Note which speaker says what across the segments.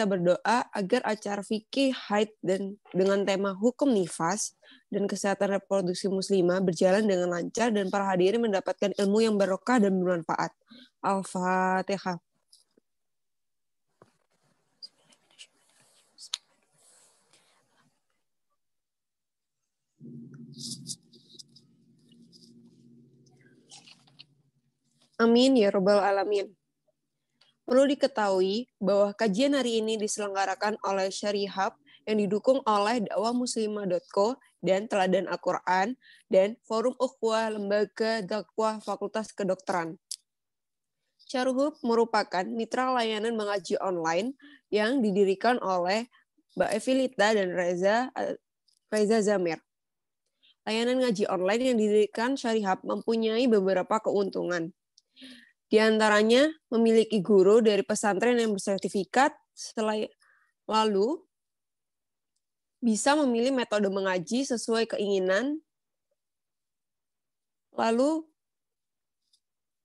Speaker 1: kita berdoa agar acara fikih haid dan dengan tema hukum nifas dan kesehatan reproduksi muslimah berjalan dengan lancar dan para hadirin mendapatkan ilmu yang barokah dan bermanfaat. Al-Fatihah. Amin ya Rabbal Alamin. Perlu diketahui bahwa kajian hari ini diselenggarakan oleh Syarihab yang didukung oleh dakwahmuslimah.co dan Teladan Al-Quran dan Forum Ukhuwah Lembaga Dakwah Fakultas Kedokteran. Syarihab merupakan mitra layanan mengaji online yang didirikan oleh Mbak Evilita dan Reza Zamir. Layanan ngaji online yang didirikan Syarihab mempunyai beberapa keuntungan. Di antaranya memiliki guru dari pesantren yang bersertifikat, lalu bisa memilih metode mengaji sesuai keinginan. Lalu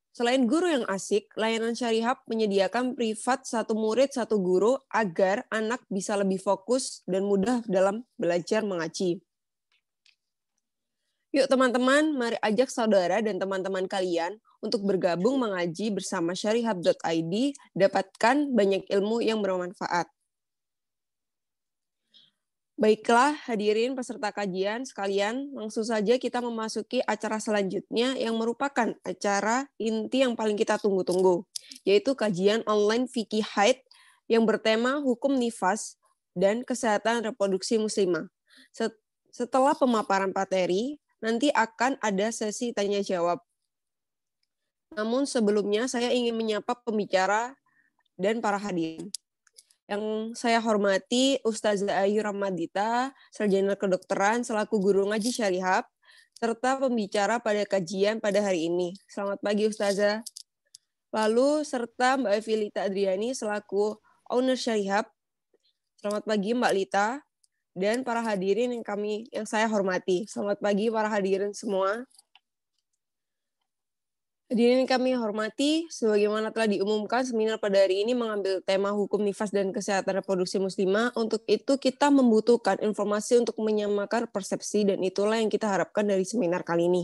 Speaker 1: selain guru yang asik, layanan Syarihab menyediakan privat satu murid satu guru agar anak bisa lebih fokus dan mudah dalam belajar mengaji. Yuk teman-teman, mari ajak saudara dan teman-teman kalian untuk bergabung mengaji bersama syarihab.id, dapatkan banyak ilmu yang bermanfaat. Baiklah, hadirin peserta kajian sekalian, langsung saja kita memasuki acara selanjutnya yang merupakan acara inti yang paling kita tunggu-tunggu, yaitu kajian online fikih haid yang bertema hukum nifas dan kesehatan reproduksi muslimah. Setelah pemaparan materi, nanti akan ada sesi tanya jawab. Namun sebelumnya saya ingin menyapa pembicara dan para hadirin. Yang saya hormati Ustazah Ayu Ramadita, Sarjana Kedokteran selaku guru ngaji Syarihab, serta pembicara pada kajian pada hari ini. Selamat pagi Ustazah. Lalu serta Mbak Evilita Adriani selaku owner Syarihab. Selamat pagi Mbak Lita. Dan para hadirin yang saya hormati. Selamat pagi para hadirin semua. Hadirin kami hormati, sebagaimana telah diumumkan, seminar pada hari ini mengambil tema hukum nifas dan kesehatan reproduksi muslimah. Untuk itu kita membutuhkan informasi untuk menyamakan persepsi dan itulah yang kita harapkan dari seminar kali ini.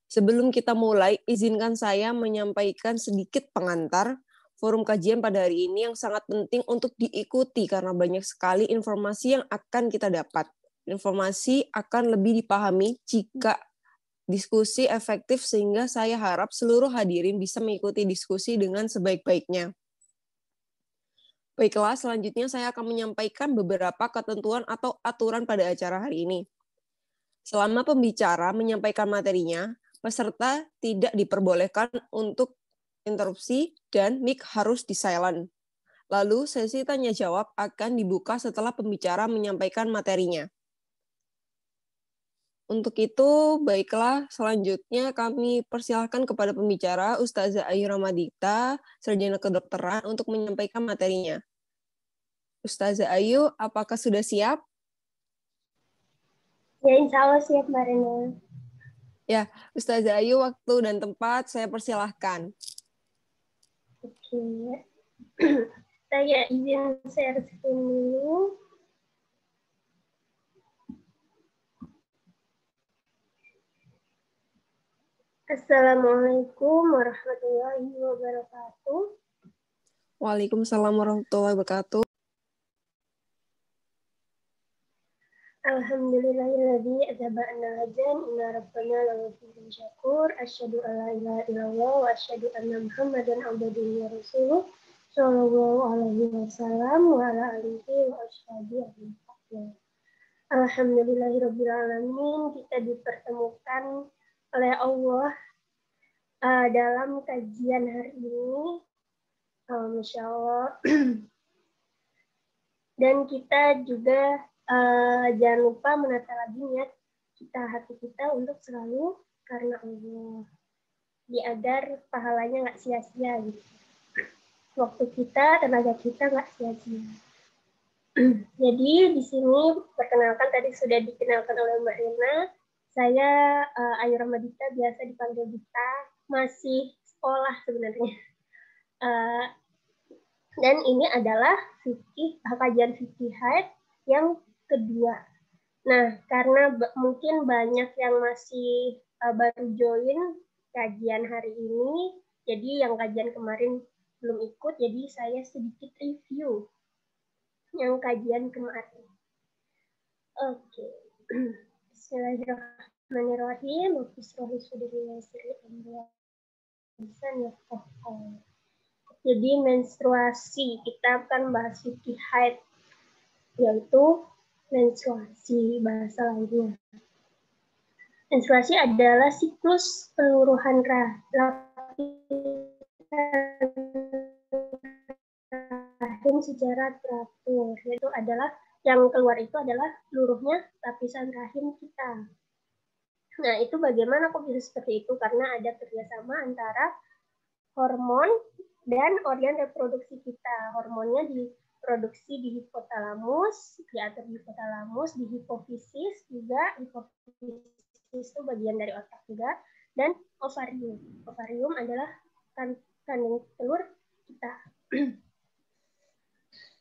Speaker 1: Sebelum kita mulai, izinkan saya menyampaikan sedikit pengantar forum kajian pada hari ini yang sangat penting untuk diikuti karena banyak sekali informasi yang akan kita dapat. Informasi akan lebih dipahami jika diskusi efektif sehingga saya harap seluruh hadirin bisa mengikuti diskusi dengan sebaik-baiknya. Baiklah, selanjutnya saya akan menyampaikan beberapa ketentuan atau aturan pada acara hari ini. Selama pembicara menyampaikan materinya, peserta tidak diperbolehkan untuk interupsi dan mic harus di silent. Lalu sesi tanya jawab akan dibuka setelah pembicara menyampaikan materinya. Untuk itu, baiklah selanjutnya kami persilahkan kepada pembicara Ustazah Ayu Ramadita, Sarjana Kedokteran untuk menyampaikan materinya. Ustazah Ayu, apakah sudah siap?
Speaker 2: Ya, insya Allah siap Mbak Rena.
Speaker 1: Ya, Ustazah Ayu, waktu dan tempat saya persilahkan.
Speaker 2: Oke, saya izin share screen dulu. Assalamualaikum warahmatullahi wabarakatuh.
Speaker 1: Waalaikumsalam warahmatullahi wabarakatuh.
Speaker 2: Alhamdulillahilladzi adzaba anna hajan inna rabbana laghafurun syakur asyhadu an la ilaha illallah wa asyhadu anna muhammadan abduhu wa rasuluh sallallahu alaihi wasallam wa ala alihi wa ashabihi ajmain. Alhamdulillahirabbil alamin, kita dipertemukan oleh Allah dalam kajian hari ini. Masya Allah. Dan kita juga jangan lupa menata lagi niat hati kita untuk selalu karena Allah, agar pahalanya nggak sia-sia gitu. Waktu kita, tenaga kita nggak sia-sia. Jadi di sini perkenalkan, tadi sudah dikenalkan oleh Mbak Rina. Saya Ayu Ramadita, biasa dipanggil Dita, masih sekolah sebenarnya. Dan ini adalah kajian fikih haid yang kedua. Nah, karena mungkin banyak yang masih baru join kajian hari ini, jadi yang kajian kemarin belum ikut, jadi saya sedikit review yang kajian kemarin. Oke. Bismillahirrahmanirrahim. Jadi menstruasi, kita akan bahas fikih haid, yaitu menstruasi bahasa lainnya. Menstruasi adalah siklus peluruhan rahim secara teratur, yaitu adalah yang keluar itu adalah seluruhnya lapisan rahim kita. Nah, itu bagaimana kok bisa seperti itu? Karena ada kerjasama antara hormon dan organ reproduksi kita. Hormonnya diproduksi di hipotalamus, diatur di hipotalamus, di hipofisis juga. Hipofisis itu bagian dari otak juga. Dan ovarium. Ovarium adalah kandung telur kita.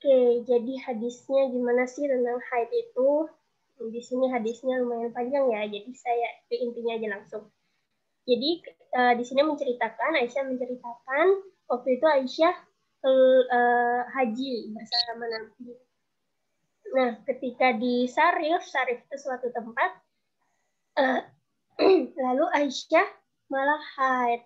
Speaker 2: Oke, jadi hadisnya gimana sih tentang haid itu? Di sini hadisnya lumayan panjang ya, jadi saya ke intinya aja langsung. Jadi di sini Aisyah menceritakan waktu itu Aisyah haji bersama Nabi. Nah, ketika di Sarif itu suatu tempat, lalu Aisyah malah haid.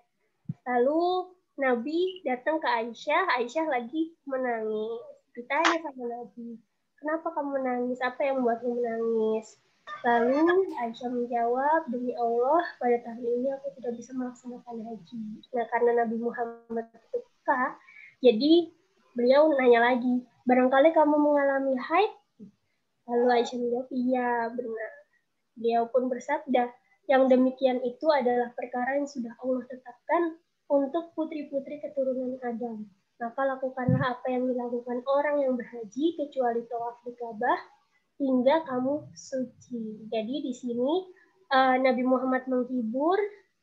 Speaker 2: Lalu Nabi datang ke Aisyah lagi menangis. Ditanya sama Nabi, kenapa kamu menangis? Apa yang membuatmu menangis? Lalu Aisyah menjawab, demi Allah, pada tahun ini aku tidak bisa melaksanakan haji. Nah, karena Nabi Muhammad itu peka, jadi beliau nanya lagi, barangkali kamu mengalami haid? Lalu Aisyah menjawab, iya, benar. Beliau pun bersabda, yang demikian itu adalah perkara yang sudah Allah tetapkan untuk putri-putri keturunan Adam. Maka lakukanlah apa yang dilakukan orang yang berhaji kecuali tawaf di Ka'bah hingga kamu suci. Jadi di sini Nabi Muhammad menghibur,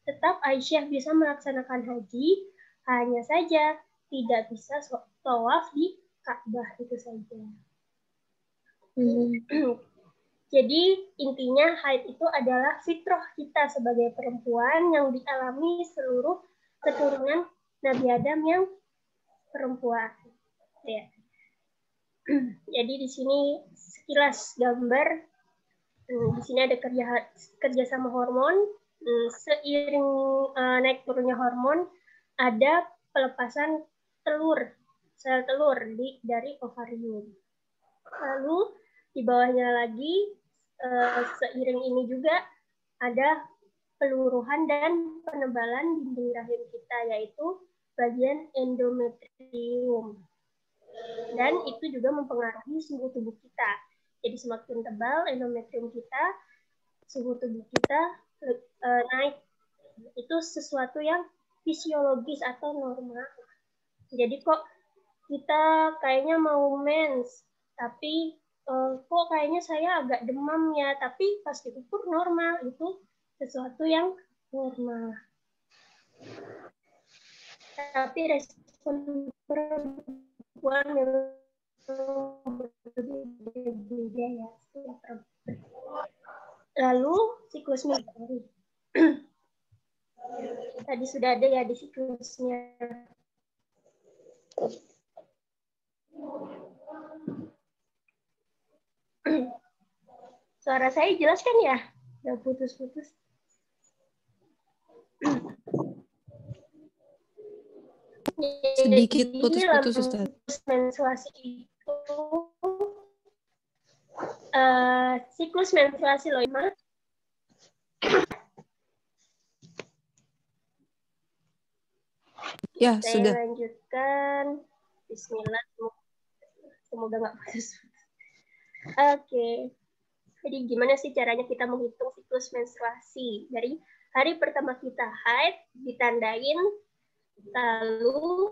Speaker 2: tetap Aisyah bisa melaksanakan haji, hanya saja tidak bisa tawaf di Ka'bah itu saja. Jadi intinya haid itu adalah fitrah kita sebagai perempuan yang dialami seluruh keturunan Nabi Adam yang perempuan. Ya. Jadi di sini sekilas gambar, di sini ada kerja sama hormon. Seiring naik turunnya hormon, ada pelepasan sel telur dari ovarium. Lalu di bawahnya lagi, seiring ini juga ada peluruhan dan penebalan dinding rahim kita, yaitu bagian endometrium. Dan itu juga mempengaruhi suhu tubuh kita. Jadi semakin tebal endometrium kita, suhu tubuh kita naik. Itu sesuatu yang fisiologis atau normal. Jadi kok kita kayaknya mau mens, tapi kok kayaknya saya agak demam ya, tapi pas diukur normal, itu sesuatu yang normal. Tapi respon perempuan berbeda ya. Lalu siklus menstruasi. Tadi sudah ada ya di siklusnya. Suara saya jelas kan ya? Udah putus-putus.
Speaker 1: Sedikit putus-putus, Ustaz.
Speaker 2: Menstruasi itu siklus menstruasi loh, Ima.
Speaker 1: Ya,
Speaker 2: Saya
Speaker 1: sudah.
Speaker 2: lanjutkan. Bismillah. Semoga nggak putus. Oke. Jadi gimana sih caranya kita menghitung siklus menstruasi? Dari hari pertama kita haid, ditandain, lalu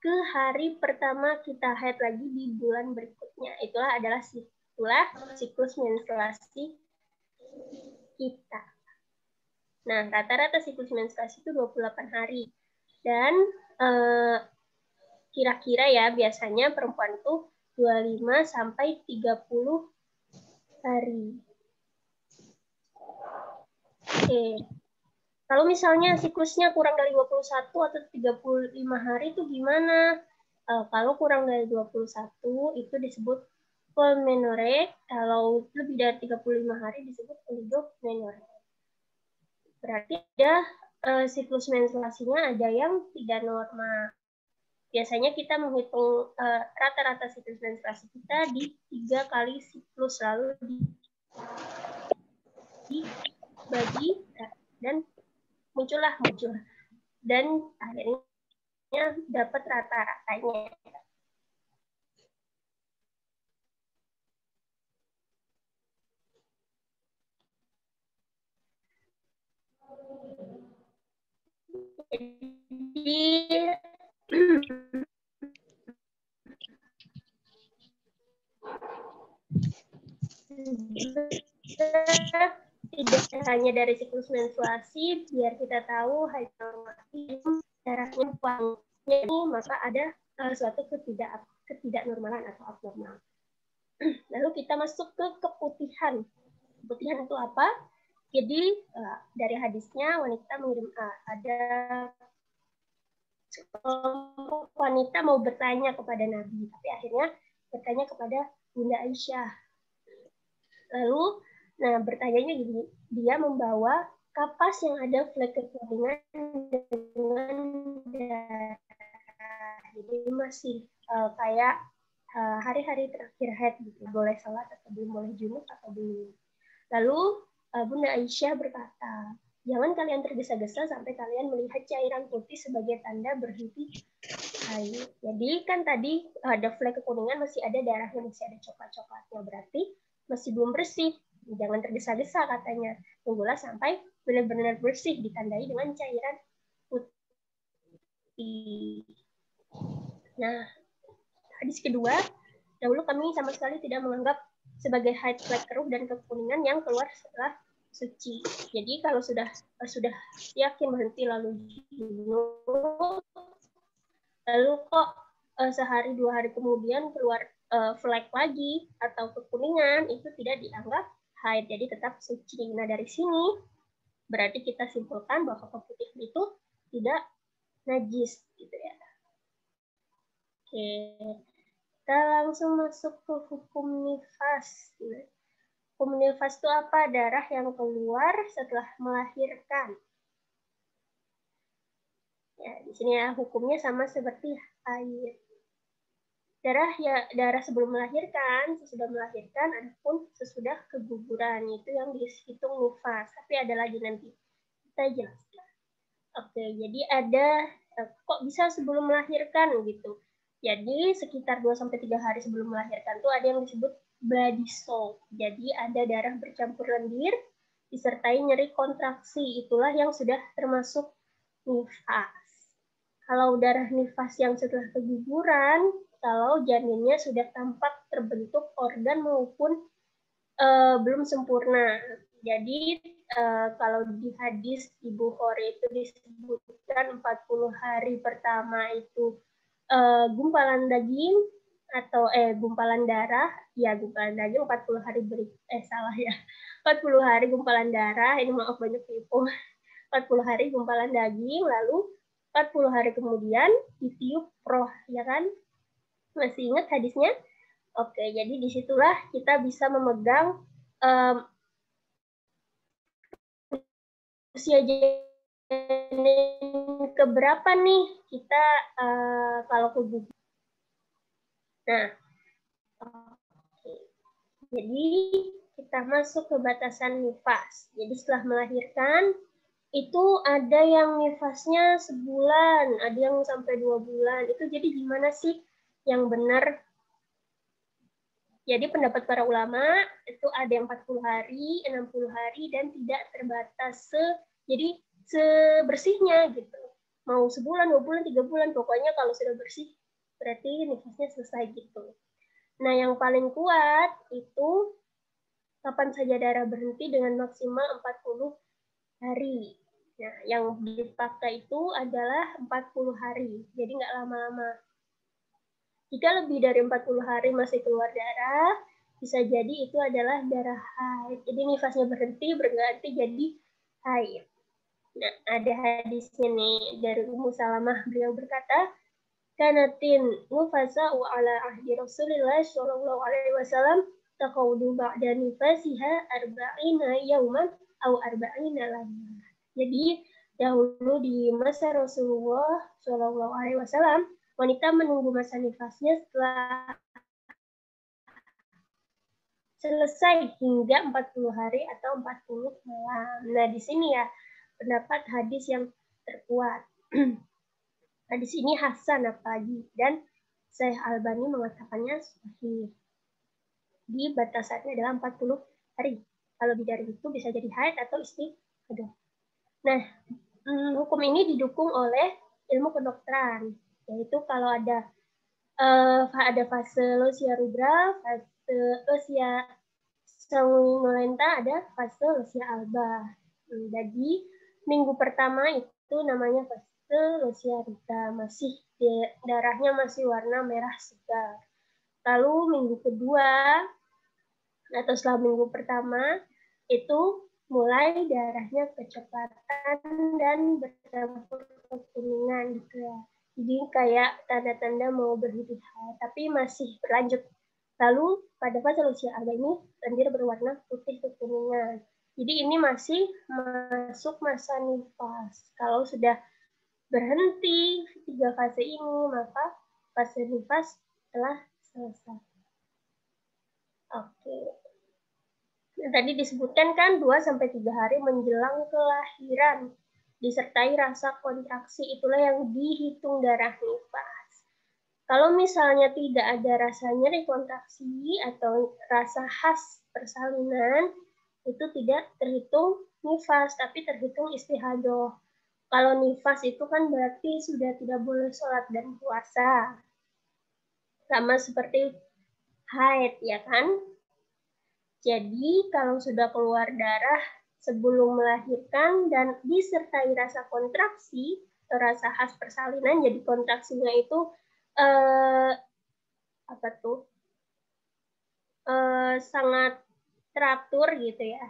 Speaker 2: ke hari pertama kita haid lagi di bulan berikutnya. Itulah adalah siklus menstruasi kita. Nah, rata-rata siklus menstruasi itu 28 hari. Dan kira-kira ya biasanya perempuan tuh 25 sampai 30 hari. Oke. Kalau misalnya siklusnya kurang dari 21 atau 35 hari itu gimana? Kalau kurang dari 21 itu disebut polmenore, kalau lebih dari 35 hari disebut oligomenore. Berarti ada siklus menstruasinya ada yang tidak normal. Biasanya kita menghitung rata-rata siklus menstruasi kita di 3 kali siklus, lalu dibagi dan muncul dan akhirnya dapat rata-ratanya. Jadi tidak hanya dari siklus menstruasi, biar kita tahu darahnya panjangnya ini, maka ada suatu ketidaknormalan atau abnormal. Lalu kita masuk ke keputihan. Keputihan itu apa? Jadi dari hadisnya wanita mengirim ada wanita mau bertanya kepada Nabi, tapi akhirnya bertanya kepada Bunda Aisyah. Lalu, bertanyanya gini, dia membawa kapas yang ada flek kekuningan dengan darah. Jadi masih kayak hari-hari terakhir haid gitu, boleh sholat atau belum, boleh junub atau belum. Lalu Bunda Aisyah berkata, jangan kalian tergesa-gesa sampai kalian melihat cairan putih sebagai tanda berhenti haid. Jadi kan tadi ada flek kekuningan, masih ada darahnya, masih ada coklat-coklatnya, berarti masih belum bersih. Jangan tergesa-gesa katanya. Tunggulah sampai benar-benar bersih, ditandai dengan cairan putih. Nah, hadis kedua, dahulu kami sama sekali tidak menganggap sebagai haid flek keruh dan kekuningan yang keluar setelah suci. Jadi kalau sudah yakin berhenti lalu junub, lalu kok sehari 2 hari kemudian keluar flek lagi atau kekuningan, itu tidak dianggap haid, jadi tetap suci. Nah dari sini berarti kita simpulkan bahwa keputihan itu tidak najis, gitu ya. Oke, kita langsung masuk ke hukum nifas. Hukum nifas itu apa? Darah yang keluar setelah melahirkan. Ya, di sini ya hukumnya sama seperti air. Darah sebelum melahirkan, sesudah melahirkan, ataupun sesudah keguguran, itu yang dihitung nifas. Tapi ada lagi nanti kita jelaskan. Oke, jadi ada kok bisa sebelum melahirkan gitu. Jadi sekitar 2-3 hari sebelum melahirkan tuh ada yang disebut bloody soul. Jadi ada darah bercampur lendir disertai nyeri kontraksi. Itulah yang sudah termasuk nifas. Kalau darah nifas yang setelah keguguran, kalau janinnya sudah tampak terbentuk organ maupun belum sempurna. Jadi kalau di hadis di Bukhari itu disebutkan 40 hari pertama itu gumpalan daging atau gumpalan darah, ya gumpalan daging, 40 hari salah ya. 40 hari gumpalan darah, ini maaf banyak tipu. 40 hari gumpalan daging, lalu 40 hari kemudian ditiup roh, ya kan? Masih ingat hadisnya? Oke, jadi disitulah kita bisa memegang usia janin keberapa nih kita kalau keguguran. Nah, jadi kita masuk ke batasan nifas. Jadi setelah melahirkan, itu ada yang nifasnya sebulan, ada yang sampai 2 bulan. Itu jadi gimana sih yang benar? Jadi pendapat para ulama itu ada yang 40 hari, 60 hari, dan tidak terbatas jadi sebersihnya gitu. Mau sebulan, 2 bulan, 3 bulan, pokoknya kalau sudah bersih berarti nifasnya selesai gitu. Nah yang paling kuat itu kapan saja darah berhenti dengan maksimal 40 hari. Nah yang dipakai itu adalah 40 hari, jadi nggak lama-lama. Jika lebih dari 40 hari masih keluar darah, bisa jadi itu adalah darah haid. Jadi nifasnya berhenti, berganti jadi haid. Nah, ada hadisnya nih dari Ummu Salamah, beliau berkata, kanatin nufasa'u ala ahdi Rasulillah sallallahu alaihi wasallam taqawdu ba'da nifasiha arba'ina yauman au arba'ina lamah. Jadi dahulu di masa Rasulullah sallallahu alaihi wasallam, wanita menunggu masa nifasnya setelah selesai hingga 40 hari atau 40 malam. Nah, di sini ya pendapat hadis yang terkuat. Hadis ini hasan apalagi dan Syekh Albani mengatakannya sahih. Di batasannya adalah 40 hari. Kalau lebih dari itu bisa jadi haid atau istihadah. Nah, hukum ini didukung oleh ilmu kedokteran, yaitu kalau ada fase losia rubra, fase losia sanguinolenta, ada fase losia alba. Jadi minggu pertama itu namanya fase losia rubra, masih darahnya masih warna merah segar. Lalu minggu kedua atau setelah minggu pertama itu mulai darahnya kecoklatan dan bercampur kekuningan gitu ya. Jadi kayak tanda-tanda mau berhenti haid, tapi masih berlanjut. Lalu pada fase usia alba ini lendir berwarna putih kekuningan. Jadi ini masih masuk masa nifas. Kalau sudah berhenti 3 fase ini, maka fase nifas telah selesai. Oke. Nah, tadi disebutkan kan 2-3 hari menjelang kelahiran disertai rasa kontraksi, itulah yang dihitung darah nifas. Kalau misalnya tidak ada rasa nyeri kontraksi atau rasa khas persalinan, itu tidak terhitung nifas, tapi terhitung istihadah. Kalau nifas itu kan berarti sudah tidak boleh sholat dan puasa. Sama seperti haid, ya kan? Jadi kalau sudah keluar darah sebelum melahirkan dan disertai rasa kontraksi atau rasa khas persalinan, jadi kontraksinya itu sangat teratur gitu ya.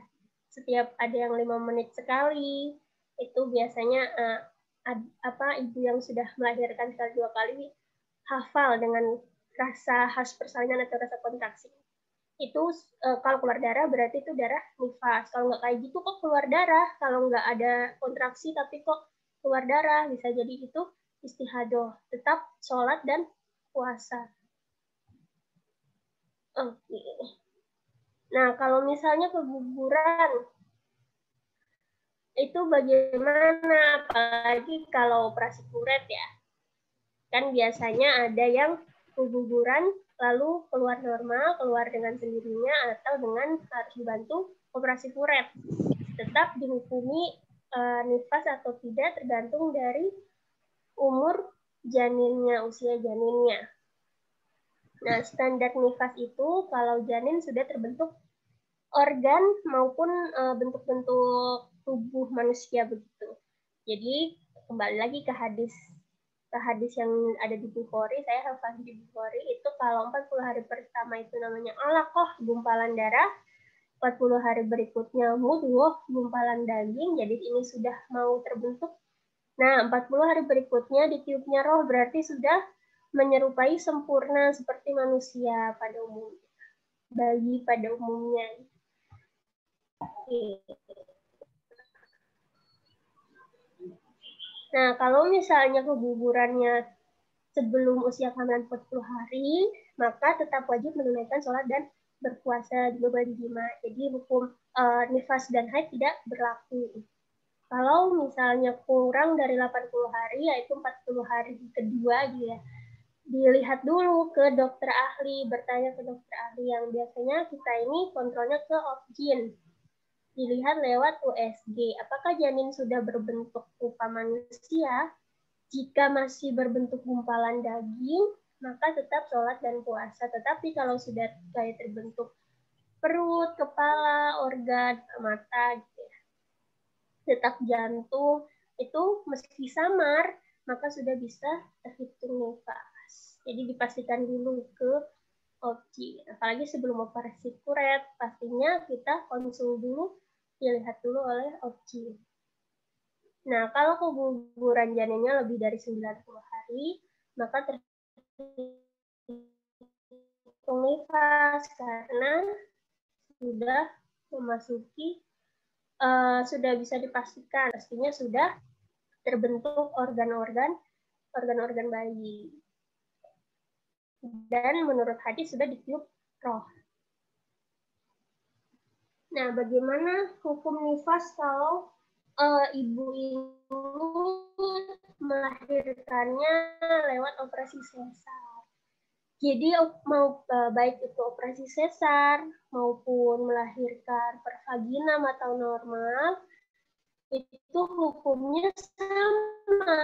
Speaker 2: Setiap ada yang 5 menit sekali, itu biasanya ibu yang sudah melahirkan sekali 2 kali hafal dengan rasa khas persalinan atau rasa kontraksi. Itu kalau keluar darah berarti itu darah nifas. Kalau nggak kayak gitu kok keluar darah, kalau nggak ada kontraksi tapi kok keluar darah, bisa jadi itu istihadah. Tetap sholat dan puasa. Oke. Nah, kalau misalnya keguguran, itu bagaimana? Apalagi kalau operasi kuret ya. Kan biasanya ada yang keguguran lalu keluar normal, keluar dengan sendirinya, atau dengan harus dibantu operasi kuret. Tetap dihukumi nifas atau tidak tergantung dari umur janinnya, usia janinnya. Nah, standar nifas itu kalau janin sudah terbentuk organ maupun bentuk-bentuk tubuh manusia begitu. Jadi kembali lagi ke hadis yang ada di Bukhari, saya hafal di Bukhari itu kalau 40 hari pertama itu namanya alaqah, gumpalan darah, 40 hari berikutnya mudghah, gumpalan daging, jadi ini sudah mau terbentuk. Nah, 40 hari berikutnya ditiupnya roh, berarti sudah menyerupai sempurna seperti manusia pada umumnya, bayi pada umumnya. Nah, kalau misalnya kegugurannya sebelum usia kehamilan 40 hari, maka tetap wajib menunaikan sholat dan berpuasa di bulan jima. Jadi hukum nifas dan haid tidak berlaku. Kalau misalnya kurang dari 80 hari, yaitu 40 hari kedua, gitu ya, dilihat dulu ke dokter ahli, bertanya ke dokter ahli yang biasanya kita ini kontrolnya ke OB-GYN. Dilihat lewat USG, apakah janin sudah berbentuk rupa manusia. Jika masih berbentuk gumpalan daging, maka tetap sholat dan puasa. Tetapi kalau sudah kayak terbentuk perut, kepala, organ, mata, gitu ya, detak jantung, itu meski samar, maka sudah bisa terhitung nifas. Jadi dipastikan dulu ke opsi. Apalagi sebelum operasi kuret, pastinya kita konsul dulu, dilihat dulu oleh opsi. Nah, kalau keguguran janinnya lebih dari 90 hari, maka terhitung nifas karena sudah memasuki sudah bisa dipastikan pastinya sudah terbentuk organ-organ bayi. Dan menurut hadis sudah ditiup roh. Nah, bagaimana hukum nifas kalau ibu ini melahirkannya lewat operasi sesar? Jadi mau baik itu operasi sesar maupun melahirkan per vagina atau normal, itu hukumnya sama,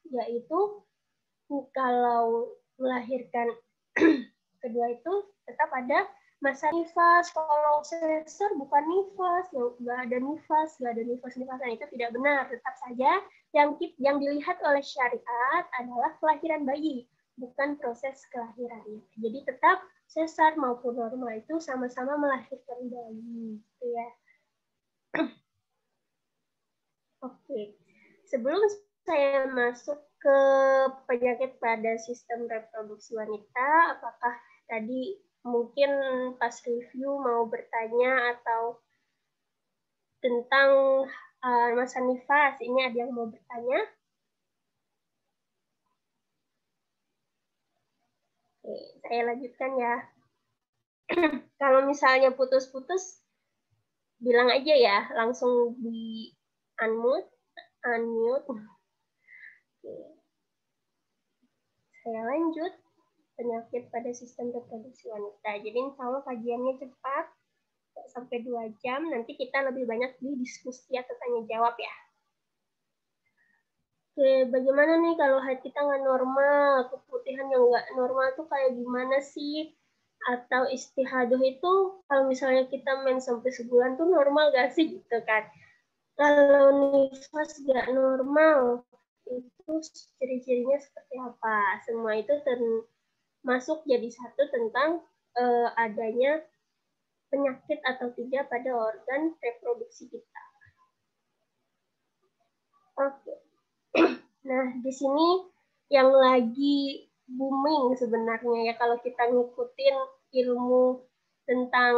Speaker 2: yaitu kalau melahirkan kedua itu tetap ada masa nifas. Kalau sesar bukan nifas, nggak ada nifas. Nah, itu tidak benar. Tetap saja yang dilihat oleh syariat adalah kelahiran bayi, bukan proses kelahirannya. Jadi tetap sesar maupun normal itu sama-sama melahirkan bayi, gitu ya. Oke, sebelum saya masuk ke penyakit pada sistem reproduksi wanita, apakah tadi mungkin pas review mau bertanya atau tentang masa nifas, ini ada yang mau bertanya? Oke, saya lanjutkan ya. Kalau misalnya putus-putus, bilang aja ya, langsung di unmute. Oke. Saya lanjut. Penyakit pada sistem reproduksi wanita. Jadi insya Allah kajiannya cepat, sampai 2 jam. Nanti kita lebih banyak di diskusi atau tanya jawab ya. Oke, bagaimana nih kalau haid kita nggak normal, keputihan yang nggak normal tuh kayak gimana sih? Atau istihadah itu kalau misalnya kita main sampai sebulan tuh normal gak sih gitu kan? Kalau nifas nggak normal, itu ciri-cirinya seperti apa? Semua itu masuk jadi satu tentang adanya penyakit atau tidak pada organ reproduksi kita. Oke. Nah, di sini yang lagi booming sebenarnya ya kalau kita ngikutin ilmu tentang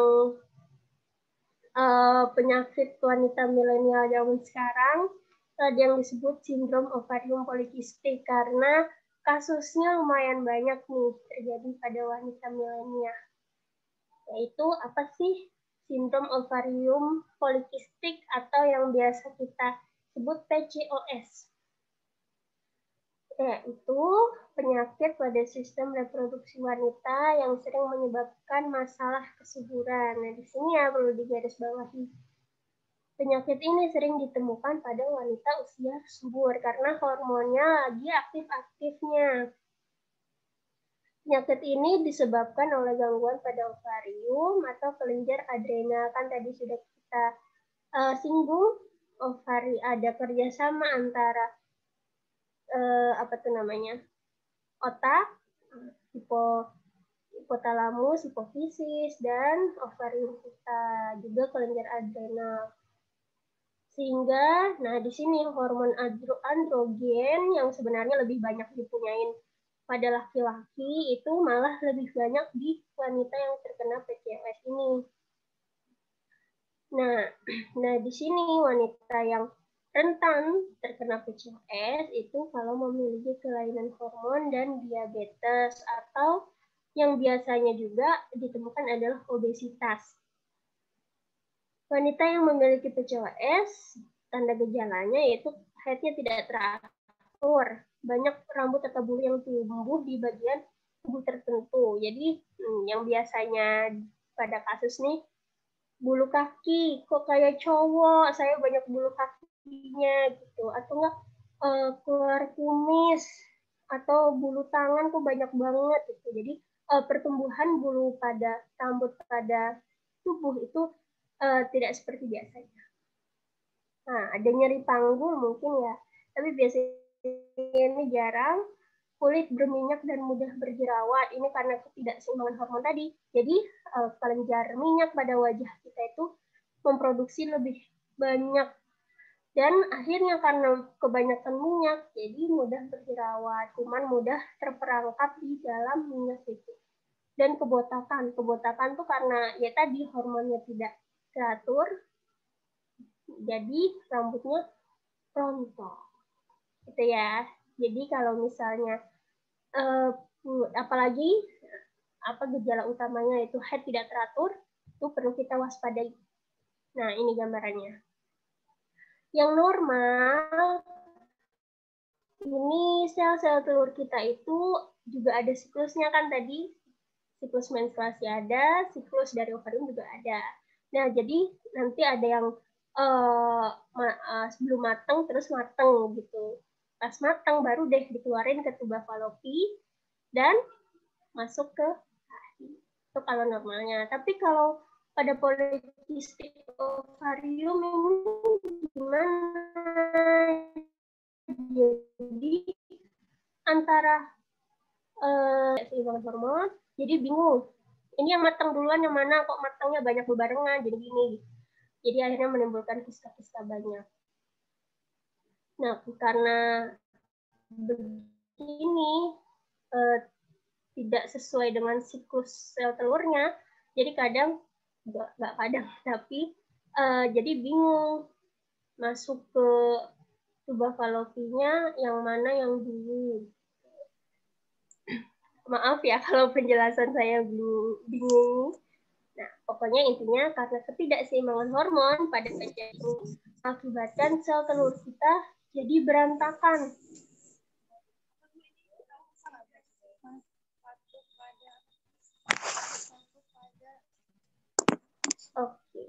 Speaker 2: penyakit wanita milenial zaman sekarang, ada yang disebut sindrom ovarium polikistik karena kasusnya lumayan banyak nih terjadi pada wanita milenial. Yaitu apa sih sindrom ovarium polikistik atau yang biasa kita sebut PCOS. Yaitu penyakit pada sistem reproduksi wanita yang sering menyebabkan masalah kesuburan. Nah, di sini ya perlu digarisbawahi. Penyakit ini sering ditemukan pada wanita usia subur karena hormonnya lagi aktif-aktifnya. Penyakit ini disebabkan oleh gangguan pada ovarium atau kelenjar adrenal. Kan tadi sudah kita singgung, ovari ada kerjasama antara otak, hipotalamus, hipofisis, dan ovarium kita, juga kelenjar adrenal. Sehingga, nah di sini hormon androgen yang sebenarnya lebih banyak dipunyain pada laki-laki itu malah lebih banyak di wanita yang terkena PCOS ini. Nah di sini wanita yang rentan terkena PCOS itu kalau memiliki kelainan hormon dan diabetes atau yang biasanya juga ditemukan adalah obesitas. Wanita yang memiliki PCOS, tanda gejalanya yaitu haidnya tidak teratur, banyak rambut atau bulu yang tumbuh di bagian tubuh tertentu. Jadi yang biasanya pada kasus nih, bulu kaki, kok kayak cowok, saya banyak bulu kakinya gitu, atau enggak keluar kumis, atau bulu tangan kok banyak banget gitu. Jadi pertumbuhan bulu pada rambut pada tubuh itu tidak seperti biasanya. Nah, ada nyeri panggul mungkin ya, tapi biasanya ini jarang. kulit berminyak dan mudah berjerawat. Ini karena ketidakseimbangan hormon tadi. Jadi kelenjar minyak pada wajah kita itu memproduksi lebih banyak. Dan akhirnya karena kebanyakan minyak, jadi mudah berjerawat. Kuman mudah terperangkap di dalam minyak itu. Dan kebotakan. Kebotakan tuh karena ya tadi hormonnya tidak teratur, jadi rambutnya rontok. Gitu ya. Jadi kalau misalnya apalagi gejala utamanya itu haid tidak teratur, itu perlu kita waspadai. Nah, ini gambarannya. Yang normal, ini sel-sel telur kita itu juga ada siklusnya kan tadi. Siklus menstruasi ada, siklus dari ovarium juga ada. Nah, jadi nanti ada yang sebelum matang terus matang gitu. Pas matang baru deh dikeluarin ke tuba falopi dan masuk ke rahim. Itu kalau normalnya. Tapi kalau pada polikistik ovarium ini gimana? Jadi antara keseimbangan hormon, jadi bingung. Ini yang matang duluan yang mana? Kok matangnya banyak berbarengan? Jadi gini. Jadi akhirnya menimbulkan kista-kista banyak. Nah, karena begini tidak sesuai dengan siklus sel telurnya, jadi kadang nggak kadang, tapi jadi bingung masuk ke tuba falopinya yang mana yang dulu. Maaf ya kalau penjelasan saya bingung. Nah, pokoknya intinya karena ketidakseimbangan hormon pada saja ini mengakibatkan sel telur kita jadi berantakan. Oke.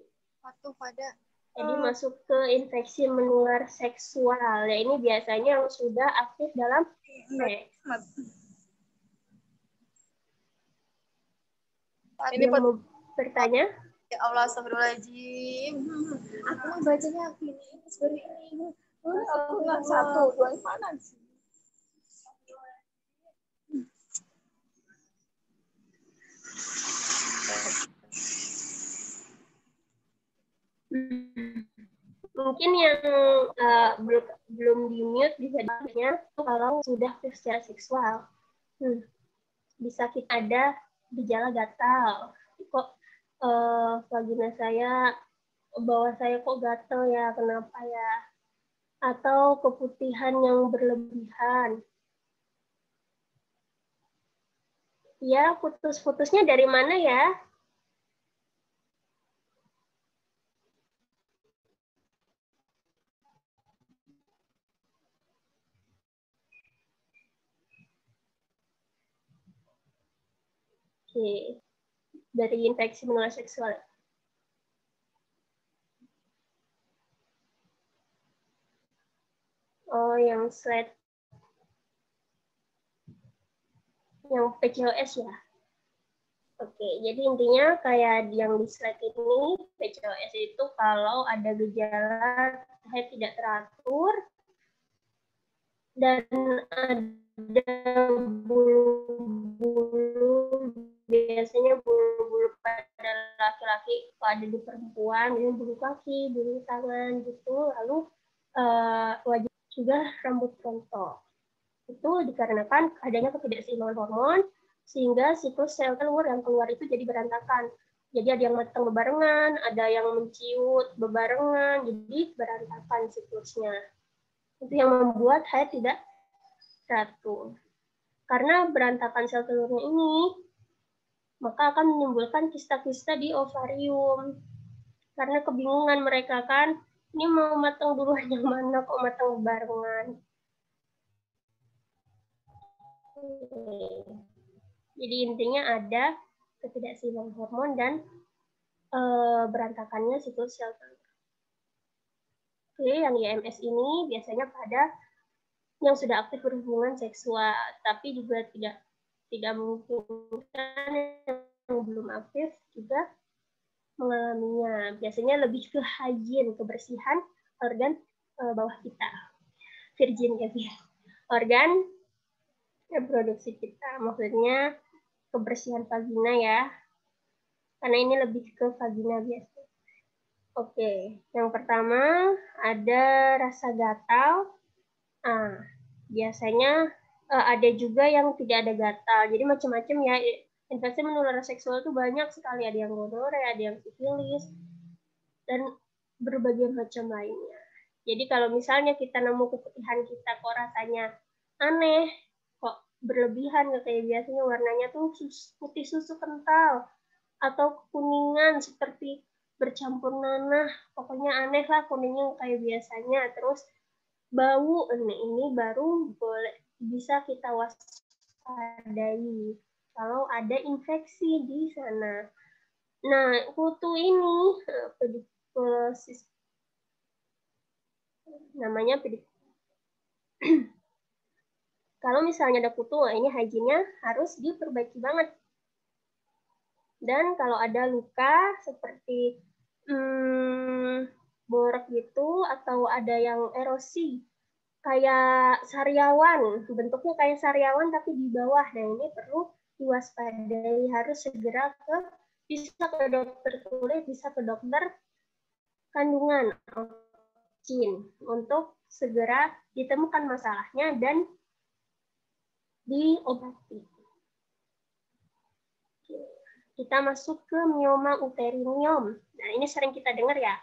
Speaker 2: Jadi masuk ke infeksi menular seksual. Ya, ini biasanya yang sudah aktif dalam seks. Ini mau bertanya?
Speaker 3: Ya Allah, astagfirullahaladzim. Aku mau bacanya ini baru ini. Aku nggak satu, dua mana sih?
Speaker 2: Mungkin yang belum di-mute bisa ditanya kalau sudah aktif secara seksual. Bisa kita ada gejala gatal. Kok vagina saya, bawah saya kok gatal ya, kenapa ya? Atau keputihan yang berlebihan. Ya, putus-putusnya dari mana ya? Oke. Dari infeksi menular seksual. Oh, yang slide. Yang PCOS ya? Oke, jadi intinya kayak yang di slide ini, PCOS itu kalau ada gejala haid tidak teratur, dan ada bulu-bulu, biasanya bulu-bulu pada laki-laki, kalau ada di perempuan, ini bulu kaki, bulu tangan gitu, lalu wajah juga rambut rontok. Itu dikarenakan adanya ketidakseimbangan hormon, sehingga siklus sel telur yang keluar itu jadi berantakan. Jadi ada yang matang bebarengan, ada yang menciut bebarengan, jadi berantakan siklusnya. Itu yang membuat haid tidak teratur. Karena berantakan sel telurnya ini, maka akan menimbulkan kista-kista di ovarium. Karena kebingungan mereka kan, ini mau matang duluan yang mana, kok matang bebarengan. Jadi intinya ada ketidakseimbangan hormon dan berantakannya siklus sel telur. Oke, yang IMS ini biasanya pada yang sudah aktif berhubungan seksual, tapi juga tidak memungkinkan yang belum aktif juga mengalaminya. Biasanya lebih ke hygiene, kebersihan organ bawah kita. Virgin ya, organ reproduksi kita. Maksudnya kebersihan vagina ya. Karena ini lebih ke vagina biasa. Oke, yang pertama ada rasa gatal. Biasanya ada juga yang tidak ada gatal. Jadi macam-macam ya. Infeksi menular seksual itu banyak sekali. Ada yang gonorrea, ada yang sifilis, dan berbagai macam lainnya. Jadi kalau misalnya kita nemu keputihan kita kok rasanya aneh, kok berlebihan, kayak biasanya warnanya tuh putih susu kental, atau kekuningan seperti bercampur nanah, pokoknya aneh lah kuningnya kayak biasanya, terus bau, ini baru boleh bisa kita waspadai kalau ada infeksi di sana. Nah, kutu ini pediculosis namanya kalau misalnya ada kutu, ini hygiene-nya harus diperbaiki banget. Dan kalau ada luka seperti borok gitu, atau ada yang erosi, kayak sariawan, bentuknya kayak sariawan tapi di bawah, nah ini perlu diwaspadai, harus segera bisa ke dokter kulit, bisa ke dokter kandungan untuk segera ditemukan masalahnya dan diobati. Kita masuk ke mioma uterinium. Nah, ini sering kita dengar ya.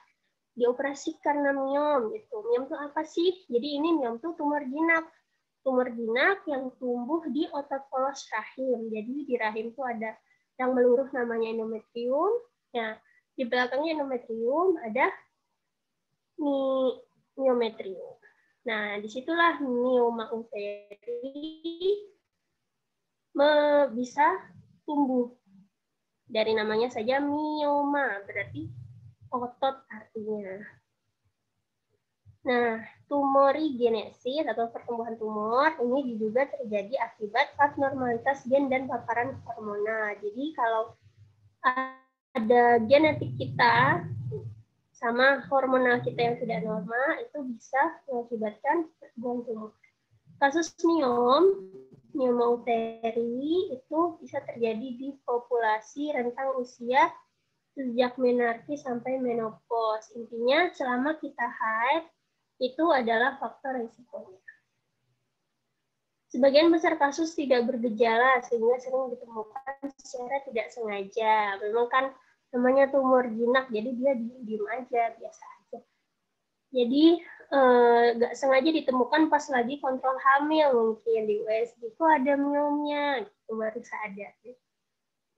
Speaker 2: Dioperasi karena miom gitu. Miom itu apa sih? Jadi ini miom itu tumor jinak. Tumor jinak yang tumbuh di otot polos rahim. Jadi di rahim itu ada yang meluruh namanya endometrium. Nah, di belakangnya endometrium ada myometrium. Nah, disitulah mioma uteri bisa tumbuh. Dari namanya saja mioma, berarti otot artinya. Nah, tumorigenesis atau pertumbuhan tumor ini diduga terjadi akibat abnormalitas gen dan paparan hormonal. Jadi kalau ada genetik kita sama hormonal kita yang tidak normal, itu bisa mengakibatkan pertumbuhan tumor. Kasus mioma uteri itu bisa terjadi di populasi rentang usia sejak menarki sampai menopause. Intinya selama kita haid itu adalah faktor risikonya. Sebagian besar kasus tidak bergejala sehingga sering ditemukan secara tidak sengaja. Memang kan namanya tumor jinak, jadi dia diem aja, biasa aja. Jadi nggak sengaja ditemukan pas lagi kontrol hamil, mungkin di USG kok ada miomnya, gitu, baru sadar.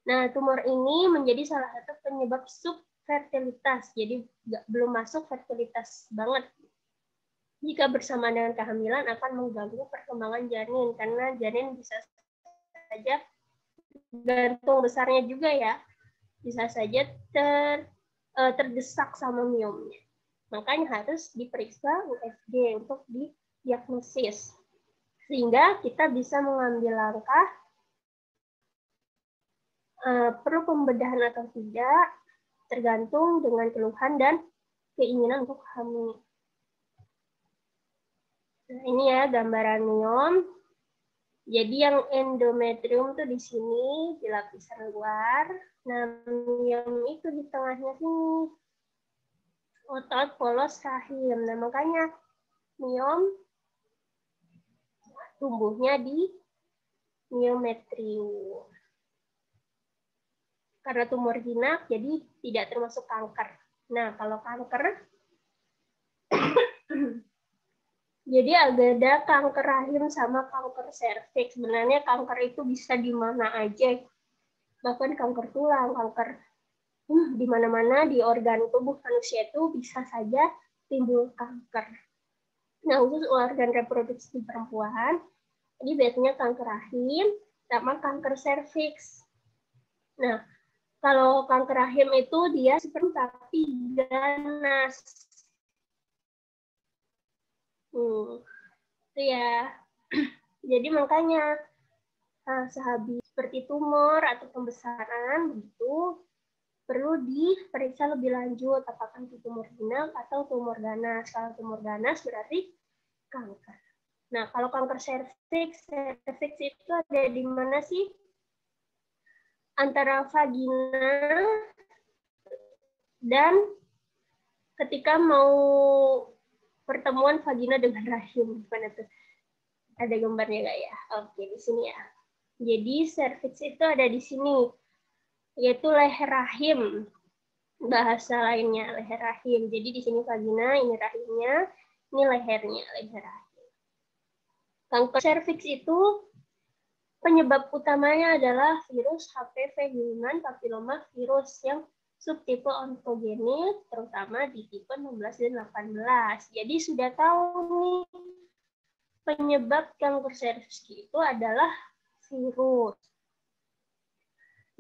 Speaker 2: Nah, tumor ini menjadi salah satu penyebab subfertilitas, jadi belum masuk fertilitas banget. Jika bersama dengan kehamilan akan mengganggu perkembangan janin, karena janin bisa saja gantung besarnya juga ya, bisa saja terdesak sama miomnya. Makanya harus diperiksa USG untuk didiagnosis. Sehingga kita bisa mengambil langkah perlu pembedahan atau tidak, tergantung dengan keluhan dan keinginan untuk hamil. Nah, ini ya gambaran miom. Jadi yang endometrium tuh di sini, di lapisan luar. Nah, miom itu di tengahnya sini. Otot polos rahim. Nah, makanya miom tumbuhnya di myometrium. Karena tumor jinak, jadi tidak termasuk kanker. Nah, kalau kanker, jadi ada kanker rahim sama kanker serviks. Sebenarnya kanker itu bisa di mana aja. Bahkan kanker tulang, kanker di mana-mana di organ tubuh manusia itu bisa saja timbul kanker. Nah, khusus organ reproduksi perempuan, jadi biasanya kanker rahim sama kanker serviks. Nah, kalau kanker rahim itu dia seperti tapi ganas. Itu ya. Jadi makanya sehabis seperti tumor atau pembesaran begitu perlu diperiksa lebih lanjut apakah itu tumor jinak atau tumor ganas. Kalau tumor ganas berarti kanker. Nah, kalau kanker serviks itu ada di mana sih? Antara vagina dan ketika mau pertemuan vagina dengan rahim. Mana tuh? Ada gambarnya nggak ya? Oke, di sini ya. Jadi serviks itu ada di sini, yaitu leher rahim. Bahasa lainnya leher rahim. Jadi di sini vagina, ini rahimnya, ini lehernya, leher rahim. Kanker serviks itu penyebab utamanya adalah virus HPV human papilloma virus yang subtipe onkogenik, terutama di tipe 16 dan 18. Jadi sudah tahu nih, penyebab kanker serviks itu adalah virus.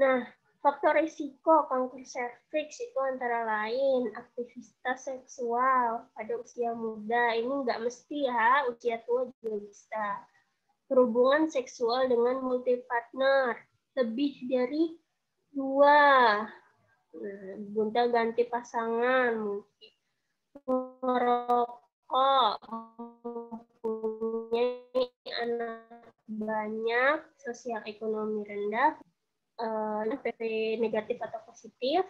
Speaker 2: Nah, faktor risiko kanker serviks itu antara lain aktivitas seksual pada usia muda. Ini nggak mesti ya, usia tua juga bisa. Hubungan seksual dengan multipartner, lebih dari 2. Nah, gonta-ganti pasangan, mungkin merokok, mempunyai anak banyak, sosial ekonomi rendah, HPV negatif atau positif,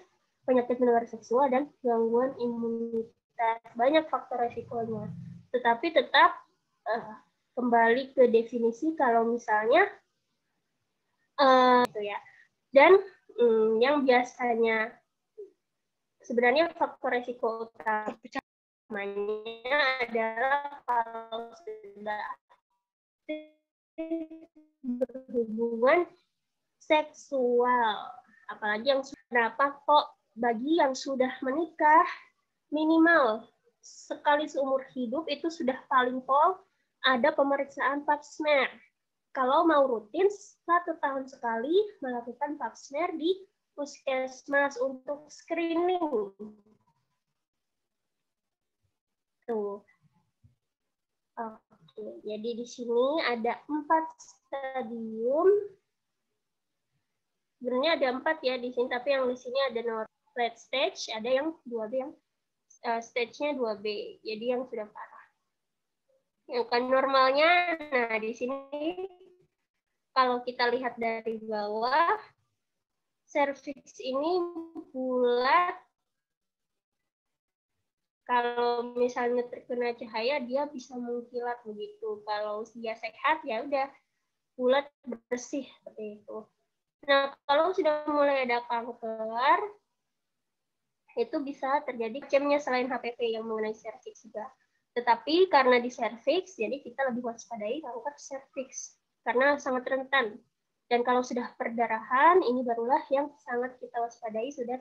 Speaker 2: penyakit menular seksual, dan gangguan imunitas. Banyak faktor resikonya. Tetapi tetap kembali ke definisi kalau misalnya gitu ya. Dan yang biasanya sebenarnya faktor resiko utamanya adalah kalau sudah berhubungan seksual, apalagi yang berapa kok bagi yang sudah menikah minimal sekali seumur hidup itu sudah paling pol ada pemeriksaan pap smear. Kalau mau rutin 1 tahun sekali melakukan pap smear di puskesmas untuk screening. Tuh. Oke, jadi di sini ada 4 stadium. Sebenarnya ada 4 ya di sini, tapi yang di sini ada late stage, ada yang 2B, yang stage-nya 2B, jadi yang sudah parah. Yang kan normalnya, nah di sini kalau kita lihat dari bawah, serviks ini bulat. Kalau misalnya terkena cahaya, dia bisa mengkilat begitu. Kalau dia sehat, ya udah bulat bersih seperti itu. Nah, kalau sudah mulai ada kanker, itu bisa terjadi macamnya selain HPV yang mengenai serviks juga. Tetapi karena di serviks, jadi kita lebih waspadai kanker serviks karena sangat rentan. Dan kalau sudah perdarahan, ini barulah yang sangat kita waspadai sudah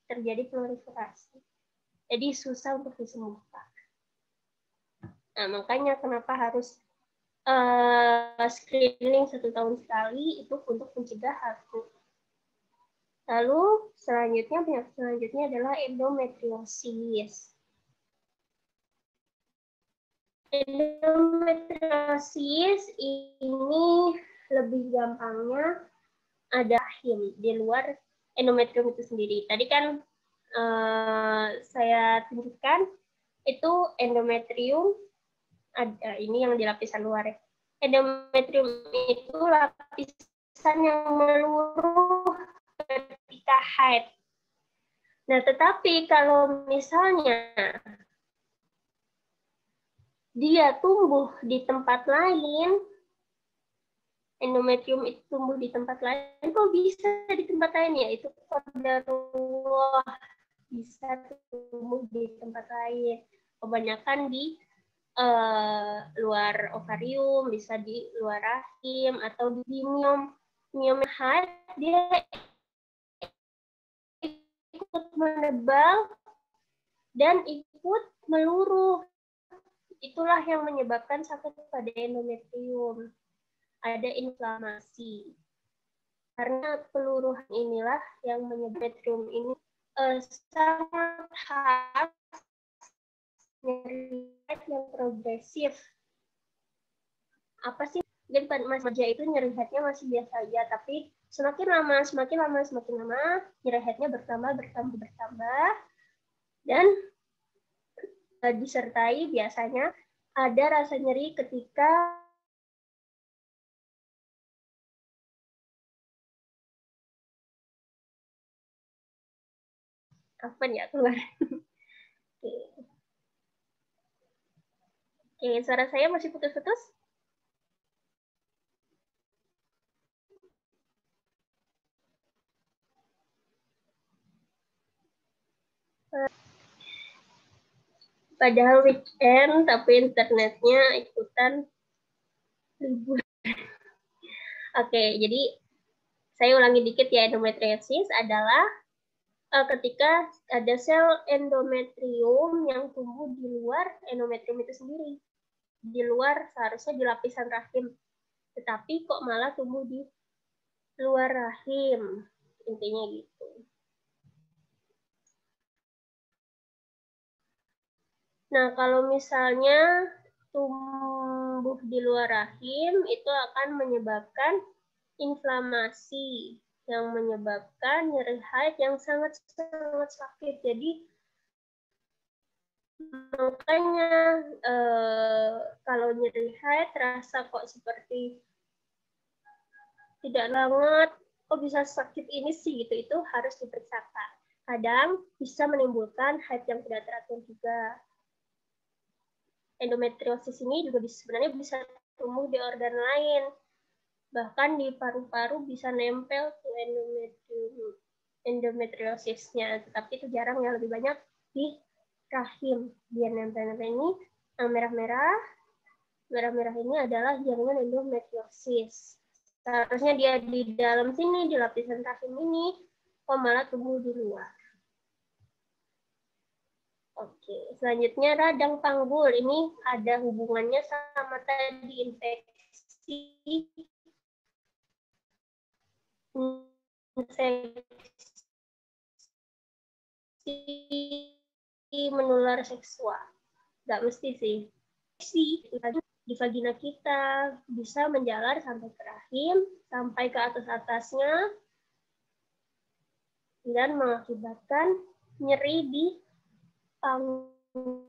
Speaker 2: terjadi proliferasi. Jadi susah untuk disembuhkan. Nah, makanya kenapa harus screening 1 tahun sekali itu untuk mencegah HPV. Lalu penyakit selanjutnya adalah endometriosis. Endometriosis ini lebih gampangnya ada rahim di luar endometrium itu sendiri. Tadi kan saya tunjukkan itu endometrium, ada ini yang di lapisan luar ya. Endometrium itu lapisan yang meluruh ketika haid. Nah, tetapi kalau misalnya dia tumbuh di tempat lain, endometrium itu tumbuh di tempat lain, kok bisa di tempat lain ya? Itu qadarullah, bisa tumbuh di tempat lain. Kebanyakan di luar ovarium, bisa di luar rahim, atau di miom haid, dia ikut menebal dan ikut meluruh. Itulah yang menyebabkan sakit pada endometrium. Ada inflamasi. Karena peluruhan inilah yang menyebabkan endometrium ini sangat khas, nyeri yang progresif. Apa sih? Dan pada masa itu nyeri headnya masih biasa aja, tapi semakin lama, nyeri headnya bertambah, dan disertai biasanya ada rasa nyeri ketika apa ya keluar. Oke, suara saya masih putus-putus? Padahal weekend, tapi internetnya ikutan libur. Oke, jadi saya ulangi dikit ya, endometriosis adalah ketika ada sel endometrium yang tumbuh di luar endometrium itu sendiri. Di luar seharusnya di lapisan rahim, tetapi kok malah tumbuh di luar rahim. Intinya gitu. Nah, kalau misalnya tumbuh di luar rahim, itu akan menyebabkan inflamasi yang menyebabkan nyeri haid yang sangat-sangat sakit. Jadi, makanya kalau nyeri haid terasa kok seperti tidak banget, kok bisa sakit ini sih gitu, itu harus diperiksakan. Kadang bisa menimbulkan haid yang tidak teratur juga. Endometriosis ini juga sebenarnya bisa tumbuh di organ lain. Bahkan di paru-paru bisa nempel ke endometriosisnya, tetapi itu jarang ya, lebih banyak di rahim. Biar nempel-nempel ini yang merah-merah ini adalah jaringan endometriosis. Seharusnya dia di dalam sini, di lapisan rahim ini, kok malah tumbuh di luar. Oke, selanjutnya radang panggul. Ini ada hubungannya sama tadi infeksi menular seksual. Nggak mesti sih. Di vagina kita bisa menjalar sampai ke rahim, sampai ke atas-atasnya, dan mengakibatkan nyeri di panggul.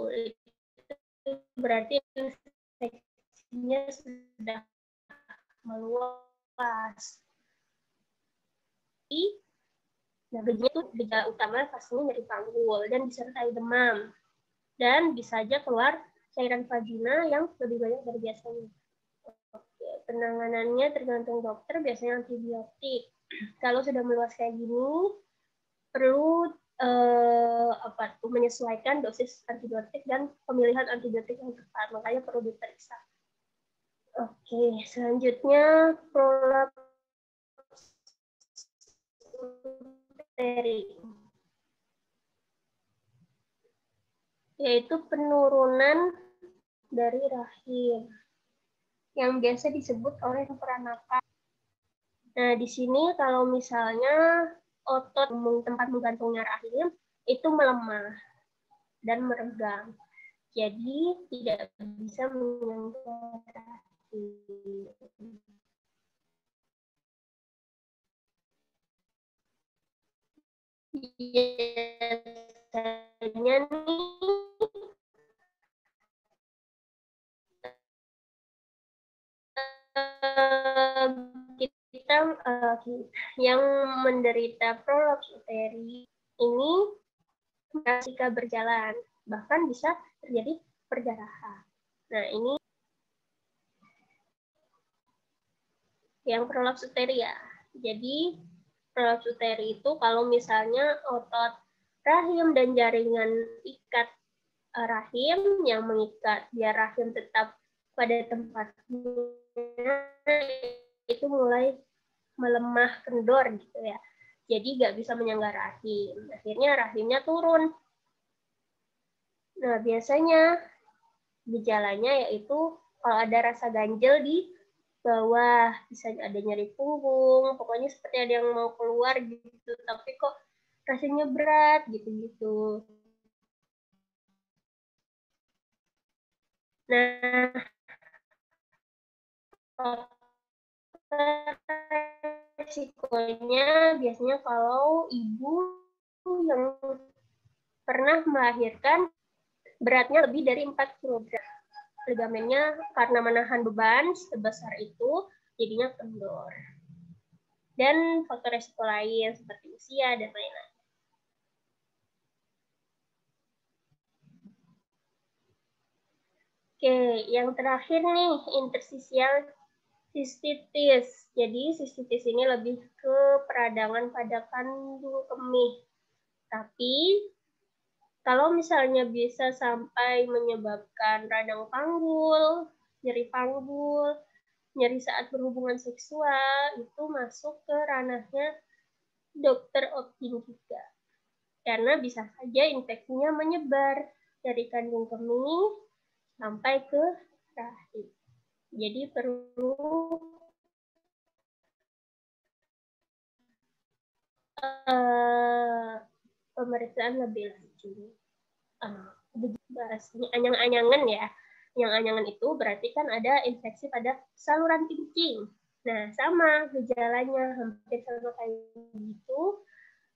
Speaker 2: Itu berarti infeksinya sudah meluas. Nah, gejala itu gejala utama pastinya nyeri panggul dan disertai demam. Dan bisa saja keluar cairan vagina yang lebih banyak dari biasanya. Oke, penanganannya tergantung dokter, biasanya antibiotik. Kalau sudah meluas kayak gini, perlu menyesuaikan dosis antibiotik dan pemilihan antibiotik yang tepat, makanya perlu diperiksa. Oke, selanjutnya prolaps uteri, yaitu penurunan dari rahim yang biasa disebut oleh peranakan. Nah, di sini kalau misalnya otot tempat menggantungnya rahim itu melemah dan meregang, jadi tidak bisa menyentuh rahim. Biasanya nih kita yang menderita prolaps uteri ini jika berjalan, bahkan bisa terjadi perdarahan. Nah, ini yang prolaps uteri ya. Jadi prolaps uteri itu kalau misalnya otot rahim dan jaringan ikat rahim yang mengikat biar rahim tetap pada tempatnya itu mulai melemah, kendor gitu ya. Jadi nggak bisa menyangga rahim. Akhirnya rahimnya turun. Nah, biasanya gejalanya yaitu kalau ada rasa ganjel di bawah, bisa ada nyeri punggung, pokoknya seperti ada yang mau keluar gitu, tapi kok rasanya berat gitu-gitu. Nah, resikonya biasanya kalau ibu yang pernah melahirkan beratnya lebih dari 4 kg. Ligamennya karena menahan beban sebesar itu, jadinya kendor. Dan faktor resiko lain seperti usia dan lain-lain. Oke, yang terakhir nih, interstisial sistitis. Jadi sistitis ini lebih ke peradangan pada kandung kemih. Tapi kalau misalnya bisa sampai menyebabkan radang panggul, nyeri panggul, nyeri saat berhubungan seksual, itu masuk ke ranahnya dokter opting juga. Karena bisa saja infeksinya menyebar dari kandung kemih sampai ke rahim. Jadi perlu pemeriksaan lebih lanjut. Anyang-anyangan ya. Anyang-anyangan itu berarti kan ada infeksi pada saluran kencing. Nah, sama gejalanya, hampir sama kayak gitu.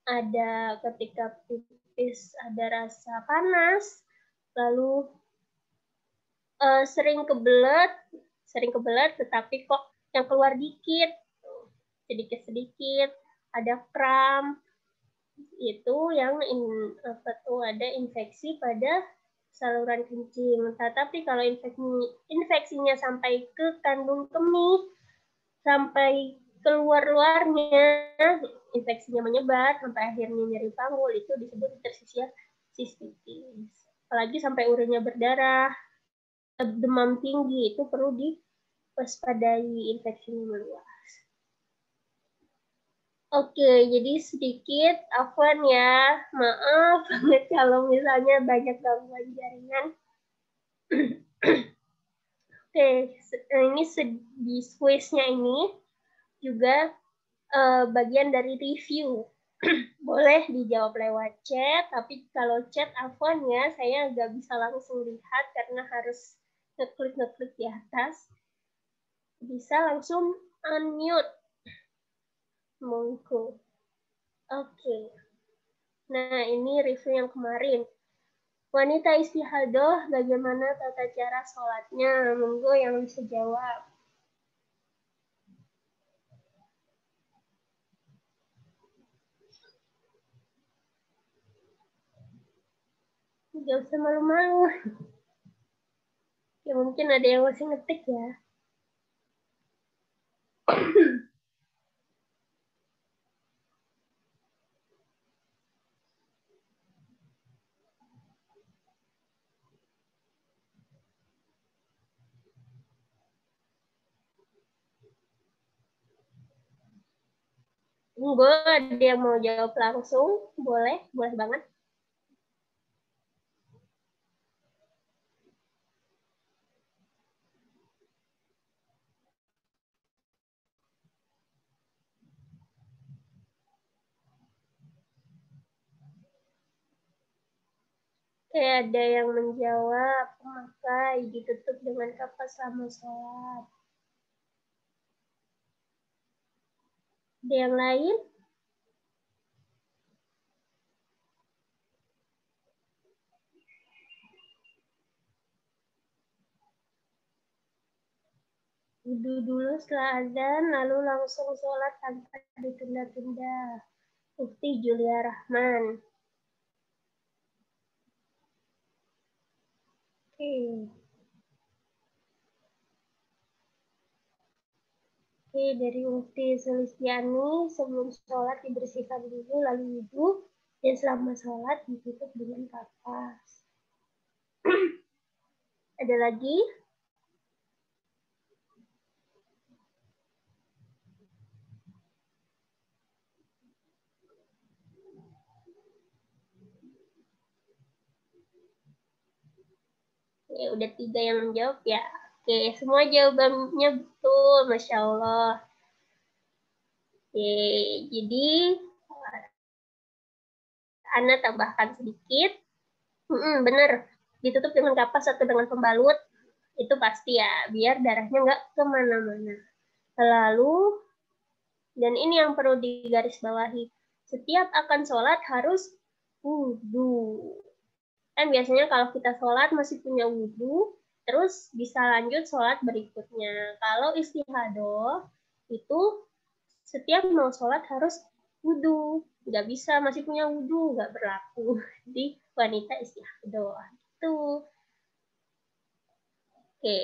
Speaker 2: Ada ketika pipis ada rasa panas, lalu sering kebelet tetapi kok yang keluar dikit, sedikit-sedikit, ada kram, itu yang ada infeksi pada saluran kencing. Tetapi kalau infeksinya sampai ke kandung kemih, sampai keluar-luarnya, infeksinya menyebar sampai akhirnya nyeri panggul, itu disebut interstisial sistitis. Apalagi sampai urinnya berdarah, demam tinggi, itu perlu diwaspadai infeksinya meluas. Oke, jadi sedikit afwan ya, maaf banget kalau misalnya banyak gangguan jaringan. Oke, ini di Swiss-nya ini juga bagian dari review. Boleh dijawab lewat chat, tapi kalau chat afwan ya, saya nggak bisa langsung lihat karena harus ngeklik di atas. Bisa langsung unmute. Monggo. Oke. Nah, ini review yang kemarin. Wanita istihadah, bagaimana tata cara sholatnya? Monggo yang bisa jawab. Gak usah malu-malu. Ya mungkin ada yang masih ngetik ya. Monggo, ada yang mau jawab langsung? Boleh banget. Oke, ada yang menjawab, memakai ditutup dengan kapas selama sholat. Ada yang lain? Wudhu dulu setelah azan, lalu langsung sholat tanpa ditunda-tunda. Ufti Julia Rahman. Oke, dari Ufti Sulistiani, sebelum sholat dibersihkan dulu, lalu wudhu, dan selama sholat ditutup dengan kapas. Ada lagi? Ya, udah 3 yang menjawab ya. Oke, semua jawabannya betul, Masya Allah. Oke, jadi Ana tambahkan sedikit. Bener, ditutup dengan kapas atau dengan pembalut, itu pasti ya, biar darahnya nggak kemana-mana. Lalu, dan ini yang perlu digarisbawahi, setiap akan sholat harus wudhu. Kan biasanya kalau kita sholat masih punya wudhu, terus bisa lanjut sholat berikutnya. Kalau istihadoh itu setiap mau sholat harus wudhu. Nggak bisa masih punya wudhu, nggak berlaku. Jadi wanita istihadoh. Itu. Oke,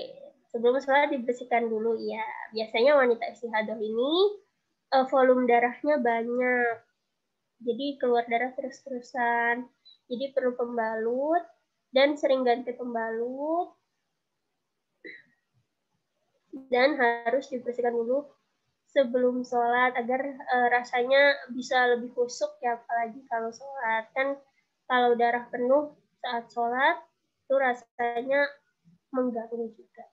Speaker 2: sebelum sholat dibersihkan dulu ya. Biasanya wanita istihadoh ini volume darahnya banyak. Jadi keluar darah terus-terusan. Jadi perlu pembalut dan sering ganti pembalut. Dan harus dibersihkan dulu sebelum sholat agar rasanya bisa lebih kusuk ya, apalagi kalau sholat. Kan kalau darah penuh saat sholat itu rasanya mengganggu juga.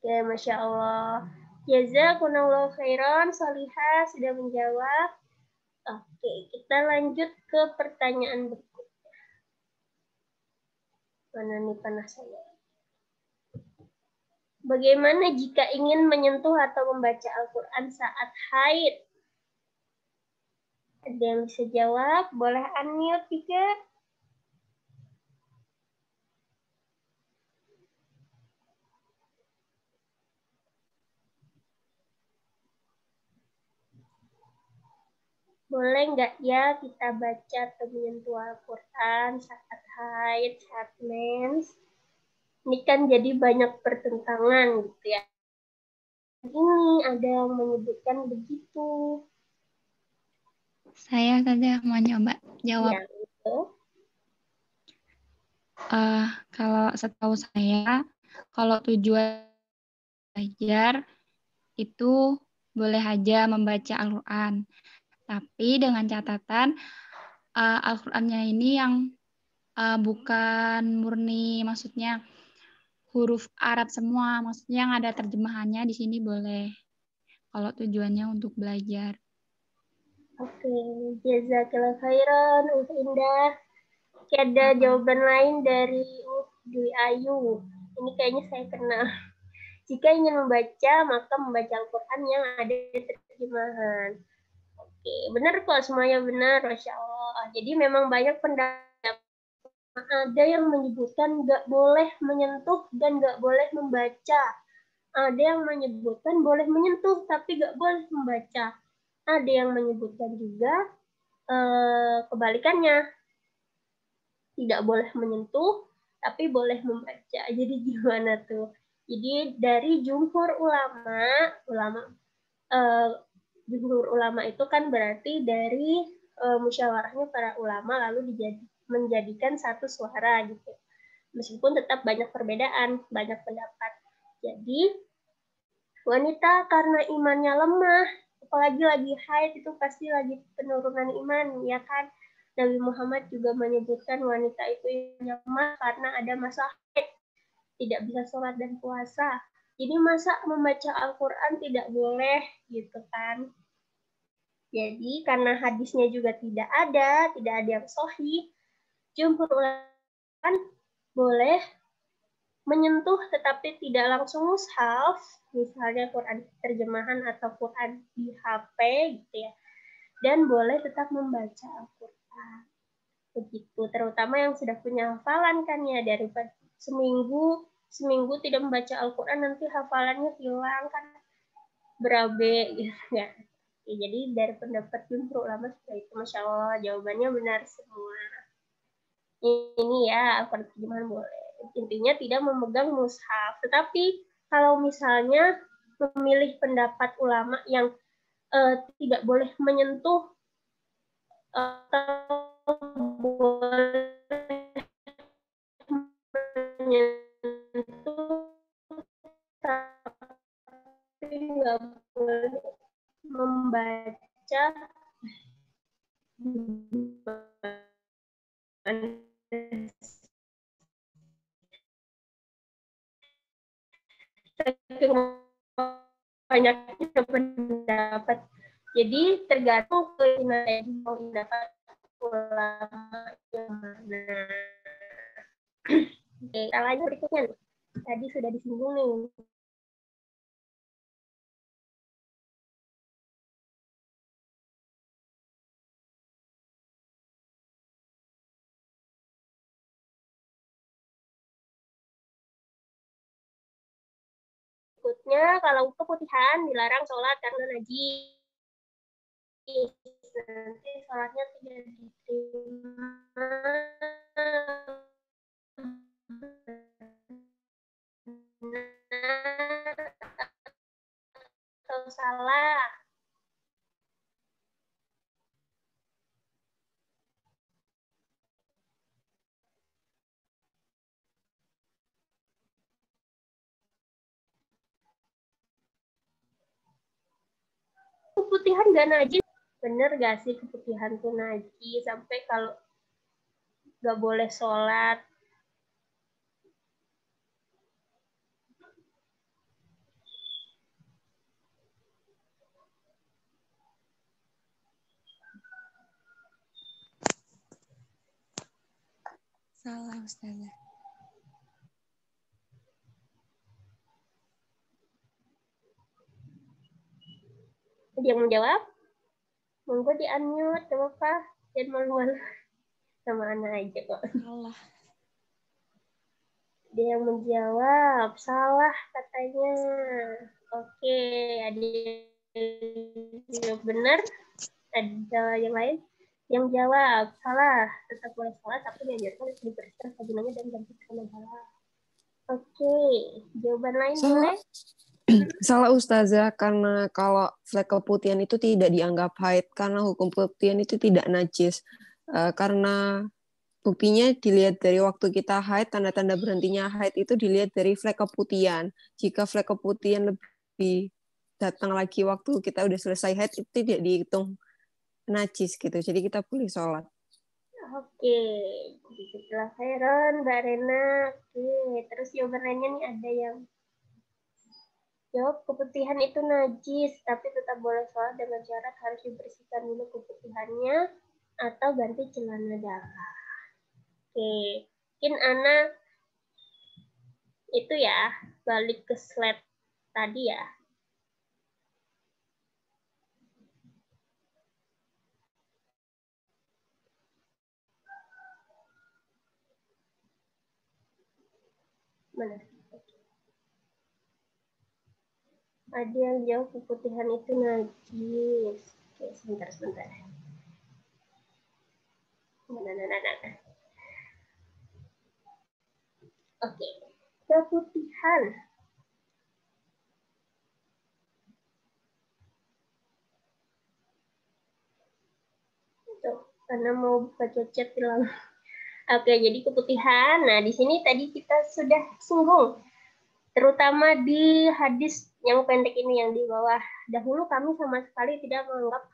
Speaker 2: Ya, Masya Allah. Jazakumullah khairan, Salihah sudah menjawab. Oke, kita lanjut ke pertanyaan berikutnya. Mana nih panah saya? Bagaimana jika ingin menyentuh atau membaca Al-Quran saat haid? Ada yang bisa jawab? Boleh unmute juga. Boleh nggak ya kita baca atau menyentuh Al-Quran saat haid, saat mens? Ini kan jadi banyak pertentangan gitu ya. Ini ada yang menyebutkan begitu.
Speaker 4: Saya saja mau nyoba jawab.
Speaker 2: Ya, gitu.
Speaker 4: Kalau setahu saya, kalau tujuan belajar itu boleh aja membaca Al-Quran. Tapi dengan catatan Al-Qurannya ini yang bukan murni, maksudnya huruf Arab semua, maksudnya yang ada terjemahannya di sini boleh. Kalau tujuannya untuk belajar.
Speaker 2: Oke, jazakallah khairan, Indah. Ada jawaban lain dari Dwi Ayu. Ini kayaknya saya kenal. Jika ingin membaca, maka membaca Al-Quran yang ada terjemahan. Oke, benar kok, semuanya benar, Masya Allah. Jadi memang banyak pendapat. Ada yang menyebutkan nggak boleh menyentuh dan nggak boleh membaca. Ada yang menyebutkan boleh menyentuh tapi nggak boleh membaca. Ada yang menyebutkan juga kebalikannya, tidak boleh menyentuh tapi boleh membaca. Jadi gimana tuh? Jadi dari jumhur jumhur ulama itu kan berarti dari musyawarahnya para ulama lalu menjadikan satu suara gitu. Meskipun tetap banyak perbedaan, banyak pendapat. Jadi wanita karena imannya lemah, apalagi lagi haid itu pasti lagi penurunan iman, ya kan? Nabi Muhammad juga menyebutkan wanita itu lemah karena ada masa haid, tidak bisa sholat dan puasa. Jadi masa membaca Al-Quran tidak boleh gitu kan? Jadi karena hadisnya juga tidak ada yang sahih, jumhur ulama boleh menyentuh tetapi tidak langsung mushaf, misalnya Quran terjemahan atau Quran di HP gitu ya. Dan boleh tetap membaca Al-Quran. Begitu, terutama yang sudah punya hafalan kan ya, daripada seminggu tidak membaca Al-Quran nanti hafalannya hilang kan, berabe gitu ya. Jadi dari pendapat jumhur ulama seperti itu. Masya Allah, jawabannya benar semua. Ini ya, Al-Quran terjemahan boleh. Intinya tidak memegang mushaf. Tetapi kalau misalnya memilih pendapat ulama yang tidak boleh menyentuh atau boleh menyentuh tapi nggak boleh membaca banyaknya pendapat. Jadi tergantung keinginan mau pendapat ulama yang mana. Oke, kita lanjut berikutnya. Tadi sudah disinggung nih. selanjutnya, kalau keputihan dilarang sholat karena najis. Nanti sholatnya tidak diterima atau salah. Keputihan gak najis? Bener gak sih keputihan tuh najis sampai kalau gak boleh sholat?
Speaker 1: Salah, Ustazah.
Speaker 2: Ada yang menjawab? Monggo di-unmute, gak apa-apa. Jangan malu-malu. Sama anak aja kok.
Speaker 1: Salah.
Speaker 2: Ada yang menjawab, salah katanya. Oke, ada yang benar. Ada yang lain? Yang jawab, salah. Tetap boleh sholat, tapi diajarkan dibersihkan gunanya dan gantikan salah. Oke, jawaban lain boleh?
Speaker 1: Salah Ustazah, karena kalau flek keputihan itu tidak dianggap haid, karena hukum keputihan itu tidak najis. Karena buktinya dilihat dari waktu kita haid, tanda-tanda berhentinya haid itu dilihat dari flek keputihan. Jika flek keputihan lebih datang lagi waktu kita udah selesai haid, itu tidak dihitung najis gitu. Jadi kita boleh sholat.
Speaker 2: Oke, setelah khairan, Mbak Rena. Oke, terus jawaban lainnya nih ada yang jawab keputihan itu najis, tapi tetap boleh sholat dengan syarat harus dibersihkan dulu keputihannya atau ganti celana dalam. Oke, mungkin Ana itu ya, balik ke slide tadi ya. Mana? Ada yang jawab keputihan itu najis. Oke, sebentar. Nah. Oke, keputihan. Tuh, karena mau baca chat bilang. Oke, jadi keputihan. Nah, di sini tadi kita sudah singgung. Terutama di hadis yang pendek ini yang di bawah. Dahulu kami sama sekali tidak menganggap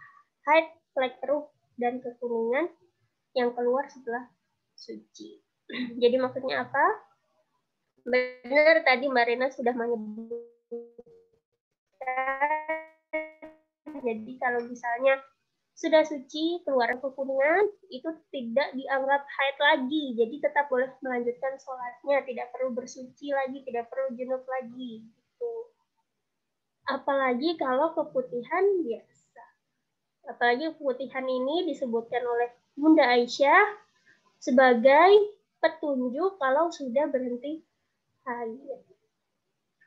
Speaker 2: haid, flek keruh, dan kekuningan yang keluar setelah suci. Jadi maksudnya apa? Benar tadi Mbak Rena sudah menyebutkan. Jadi kalau misalnya sudah suci, keluar kekuningan, itu tidak dianggap haid lagi. Jadi tetap boleh melanjutkan sholatnya, tidak perlu bersuci lagi, tidak perlu junub lagi. Gitu. Apalagi kalau keputihan biasa. Apalagi keputihan ini disebutkan oleh Bunda Aisyah sebagai petunjuk kalau sudah berhenti haid.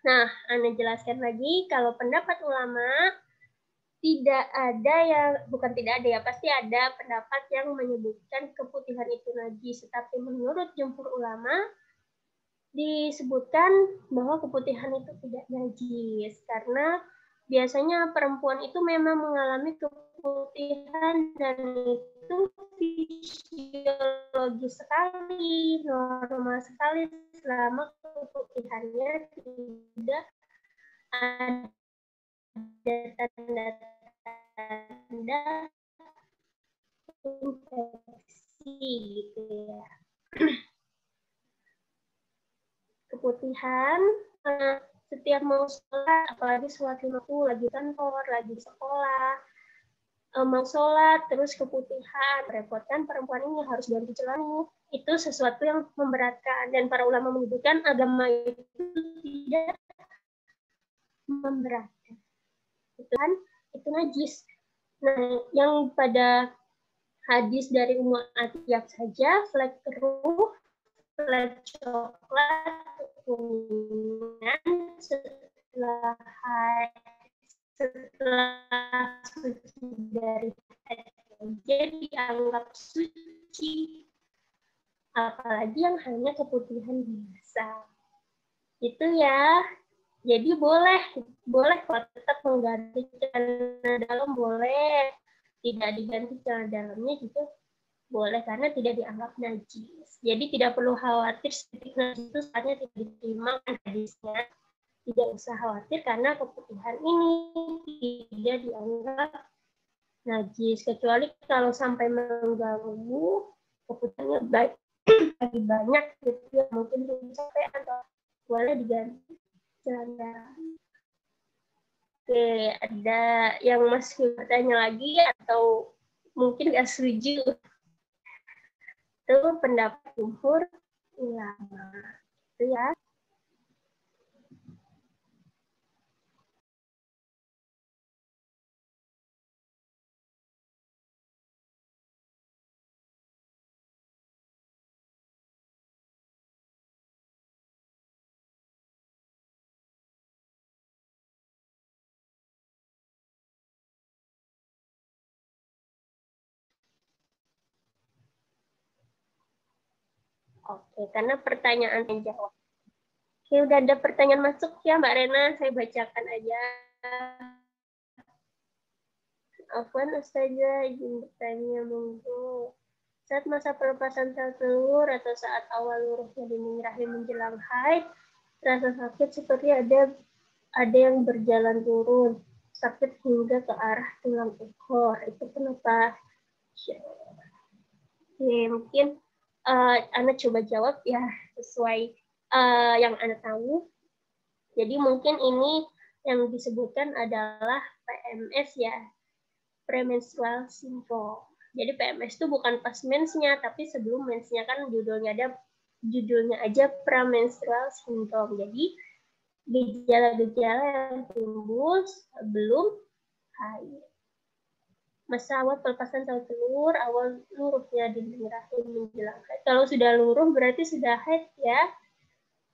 Speaker 2: Nah, Anda jelaskan lagi kalau pendapat ulama tidak ada yang, bukan tidak ada ya, pasti ada pendapat yang menyebutkan keputihan itu najis. Tetapi menurut jumhur ulama disebutkan bahwa keputihan itu tidak najis karena biasanya perempuan itu memang mengalami keputihan dan itu fisiologis sekali, normal sekali selama keputihannya tidak ada tanda-tanda infeksi gitu ya. Keputihan setiap mau sholat, apalagi sholat lima waktu, lagi kantor, lagi sekolah, mau sholat, terus keputihan, repotkan perempuan ini harus ganti celana. Itu sesuatu yang memberatkan dan para ulama menyebutkan agama itu tidak memberatkan. Itu najis. Nah, yang pada hadis dari Ummu Atiyah saja, flek keruh, flek coklat, kuningan, setelah haid, setelah suci dari haid jadi dianggap suci, apalagi yang hanya keputihan biasa. Itu ya. Jadi boleh kok tetap mengganti celana dalam, boleh. Tidak diganti celana dalamnya juga boleh karena tidak dianggap najis. Jadi tidak perlu khawatir sedikit najis itu saatnya tidak diterima hadisnya. Tidak usah khawatir karena keputihan ini tidak dianggap najis, kecuali kalau sampai mengganggu keputihannya baik lebih banyak gitu ya, mungkin sampai atau boleh diganti celana. Oke, ada yang masih bertanya lagi atau mungkin nggak setuju? Itu pendapat jumhur ulama. Itu ya. Oke, karena pertanyaan yang jawab. Oke, udah ada pertanyaan masuk ya Mbak Rena, saya bacakan aja. Afwan Ustazah, izin bertanya, monggo. Saat masa pelepasan sel telur atau saat awal luruhnya dinding rahim menjelang haid, rasa sakit seperti ada yang berjalan turun, sakit hingga ke arah tulang ekor. Itu kenapa? Oke, mungkin Ana coba jawab ya sesuai yang Ana tahu. Jadi mungkin ini yang disebutkan adalah PMS ya, premenstrual syndrome. Jadi PMS itu bukan pas mensnya, tapi sebelum mensnya, kan judulnya aja premenstrual syndrome. Jadi gejala-gejala yang timbul sebelum haid. Masa awal pelepasan sel telur, awal luruhnya dinding rahim menjelang haid. Kalau sudah luruh berarti sudah haid ya,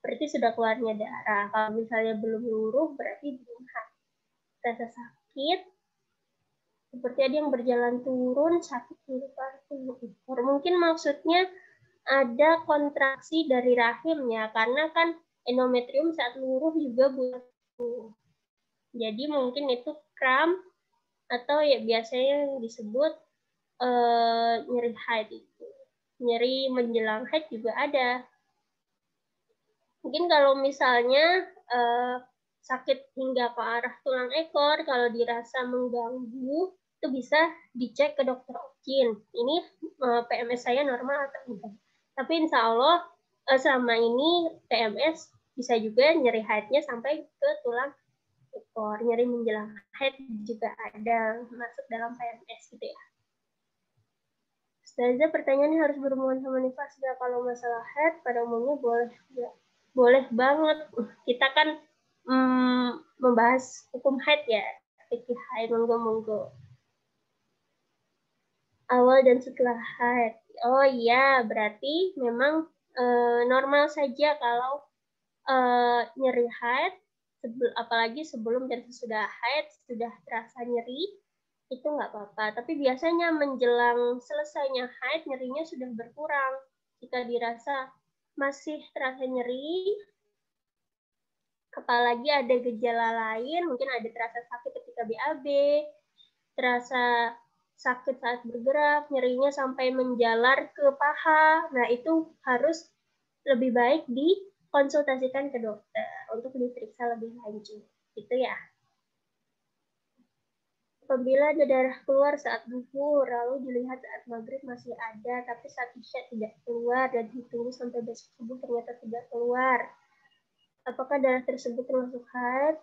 Speaker 2: berarti sudah keluarnya darah. Kalau misalnya belum luruh berarti belum haid. Rasa sakit seperti ada yang berjalan turun, sakit hingga ke arah tulang ekor. Mungkin maksudnya ada kontraksi dari rahimnya, karena kan endometrium saat luruh juga butuh. Jadi mungkin itu kram atau ya biasanya yang disebut nyeri haid itu. Nyeri menjelang haid juga ada. Mungkin kalau misalnya sakit hingga ke arah tulang ekor, kalau dirasa mengganggu, itu bisa dicek ke dokter Okin. Ini PMS saya normal atau enggak. Tapi insya Allah selama ini PMS bisa juga nyeri haidnya sampai ke tulang ekor. Nyeri menjelang haid juga ada masuk dalam PMS gitu ya. Ustazah, pertanyaannya harus berhubungan sama nifas nggak? Kalau masalah haid pada umumnya boleh banget. Kita kan membahas hukum haid ya, fikih haid, monggo. Awal dan setelah haid. Oh iya, berarti memang normal saja kalau nyeri haid, apalagi sebelum dan sesudah haid sudah terasa nyeri, itu nggak apa-apa. Tapi biasanya menjelang selesainya haid, nyerinya sudah berkurang. Jika dirasa masih terasa nyeri, apalagi ada gejala lain, mungkin ada terasa sakit ketika BAB, terasa sakit saat bergerak, nyerinya sampai menjalar ke paha. Nah, itu harus lebih baik dikonsultasikan ke dokter untuk diperiksa lebih lanjut. Gitu ya. Apabila ada darah keluar saat zuhur, lalu dilihat saat maghrib masih ada, tapi saat isya tidak keluar dan ditunggu sampai besok subuh ternyata tidak keluar. Apakah darah tersebut termasuk haid?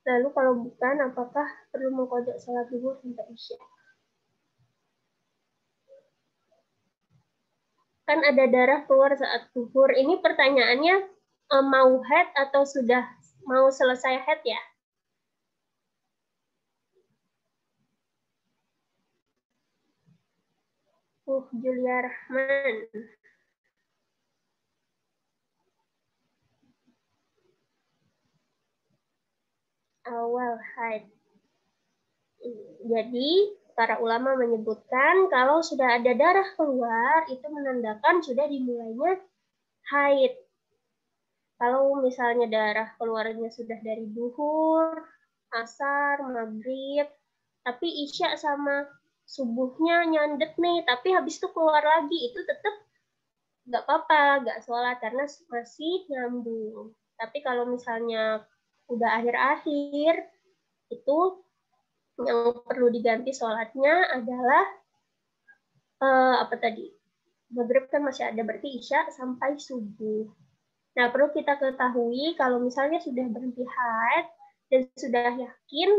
Speaker 2: Lalu kalau bukan, apakah perlu mengkodok sholat zuhur sampai isya? Kan ada darah keluar saat zuhur. Ini pertanyaannya mau haid atau sudah mau selesai haid ya? Julia Rahman. awal haid. Jadi para ulama menyebutkan kalau sudah ada darah keluar itu menandakan sudah dimulainya haid. Kalau misalnya darah keluarnya sudah dari duhur, asar, maghrib, tapi isya sama subuhnya nyandet nih, tapi habis itu keluar lagi, itu tetap nggak apa-apa, nggak sholat karena masih nyambung. Tapi kalau misalnya udah akhir-akhir, itu yang perlu diganti sholatnya adalah apa tadi? Maghrib kan masih ada, berarti isya sampai subuh. Nah, perlu kita ketahui kalau misalnya sudah berhenti haid dan sudah yakin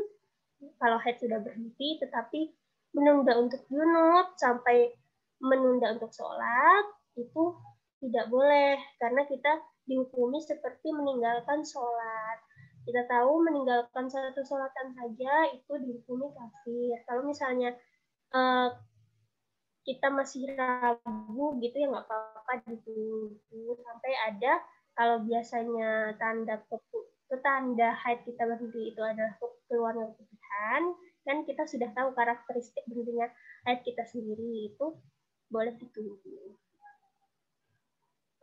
Speaker 2: kalau haid sudah berhenti, tetapi menunda untuk junub sampai menunda untuk sholat, itu tidak boleh, karena kita dihukumi seperti meninggalkan sholat. Kita tahu meninggalkan satu sholatan saja itu dihukumi kafir. Kalau misalnya kita masih ragu gitu ya nggak apa-apa ditunggu sampai ada, kalau biasanya tanda haid kita berhenti itu adalah keluarnya keputihan, kan kita sudah tahu karakteristik berhentinya haid kita sendiri, itu boleh ditunggu.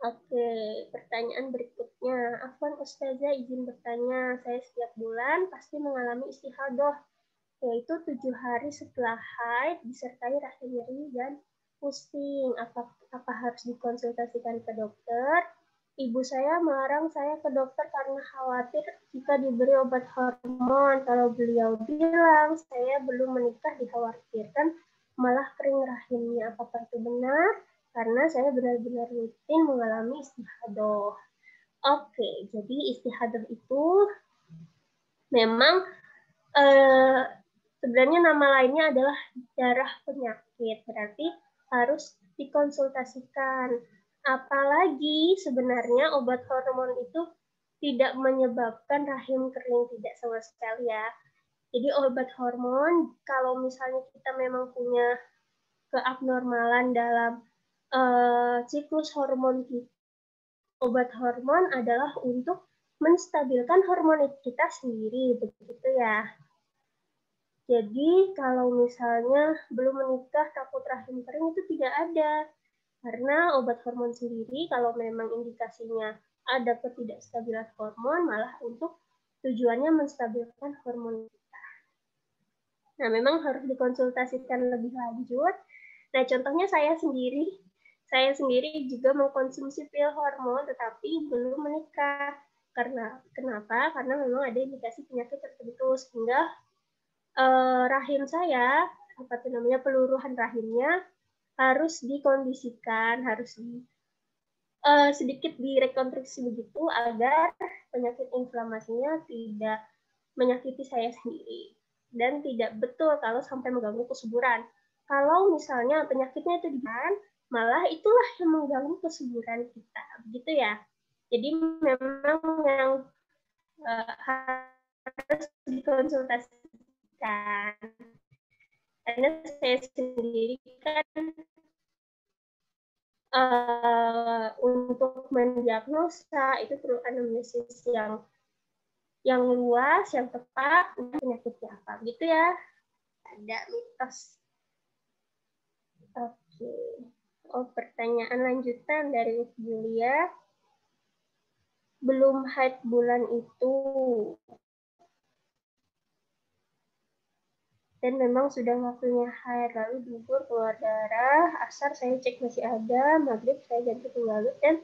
Speaker 2: Oke, pertanyaan berikutnya. Afwan Ustazah, izin bertanya. Saya setiap bulan pasti mengalami istihadah, yaitu 7 hari setelah haid disertai rasa nyeri dan pusing. Apa harus dikonsultasikan ke dokter? Ibu saya melarang saya ke dokter karena khawatir jika diberi obat hormon. Kalau beliau bilang saya belum menikah dikhawatirkan malah kering rahimnya. Apakah itu benar? Karena saya benar-benar rutin mengalami istihadah. Oke, jadi istihadah itu memang sebenarnya nama lainnya adalah darah penyakit. Berarti harus dikonsultasikan. Apalagi sebenarnya obat hormon itu tidak menyebabkan rahim kering, tidak sama sekali ya. Jadi obat hormon, kalau misalnya kita memang punya keabnormalan dalam siklus hormon kita, obat hormon adalah untuk menstabilkan hormon kita sendiri, begitu ya. Jadi kalau misalnya belum menikah takut rahim kering itu tidak ada. Karena obat hormon sendiri kalau memang indikasinya ada ketidakstabilan hormon malah untuk tujuannya menstabilkan hormon kita. Nah, memang harus dikonsultasikan lebih lanjut. Nah, contohnya saya sendiri juga mengkonsumsi pil hormon tetapi belum menikah. Kenapa? Karena memang ada indikasi penyakit tertentu sehingga rahim saya, peluruhan rahimnya harus dikondisikan, harus sedikit direkonstruksi begitu agar penyakit inflamasinya tidak menyakiti saya sendiri dan tidak betul kalau sampai mengganggu kesuburan. Kalau misalnya penyakitnya itu malah itulah yang mengganggu kesuburan kita, begitu ya. Jadi memang yang harus dikonsultasikan. Karena saya sendiri kan untuk mendiagnosa itu perlu anamnesis yang luas, yang tepat, penyakitnya apa, gitu ya. Ada mitos. Oke. Oh, pertanyaan lanjutan dari Julia. Belum haid bulan itu. Dan memang sudah waktunya haid, lalu duhur keluar darah, asar saya cek masih ada, maghrib saya ganti penggalut, dan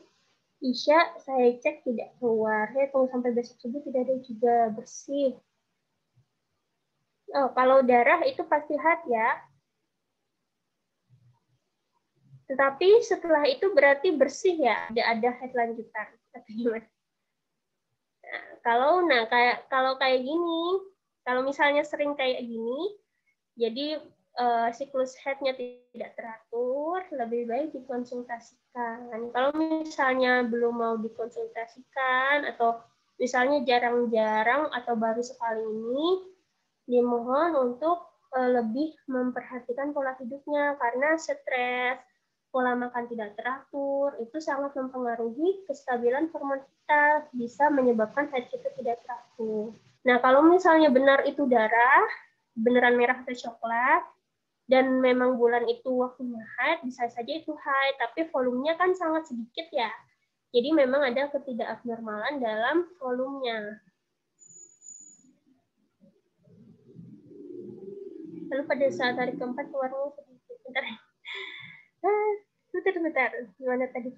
Speaker 2: isya saya cek tidak keluar. Saya tunggu sampai besok subuh tidak ada juga, bersih. Oh, kalau darah itu pasti haid ya. Tetapi setelah itu berarti bersih ya, tidak ada haid lanjutan. Nah, kalau kayak gini, kalau misalnya sering kayak gini, jadi siklus haidnya tidak teratur, lebih baik dikonsultasikan. Kalau misalnya belum mau dikonsultasikan atau misalnya jarang-jarang atau baru sekali ini, dimohon untuk lebih memperhatikan pola hidupnya karena stres, pola makan tidak teratur, itu sangat mempengaruhi kestabilan hormon kita, bisa menyebabkan haid kita tidak teratur. Nah, kalau misalnya benar itu darah, beneran merah atau coklat, dan memang bulan itu waktunya haid, bisa saja itu haid, tapi volumenya kan sangat sedikit ya. Jadi memang ada ketidakabnormalan dalam volumenya. Lalu pada saat hari keempat keluarnya sedikit. Bentar. Gimana tadi?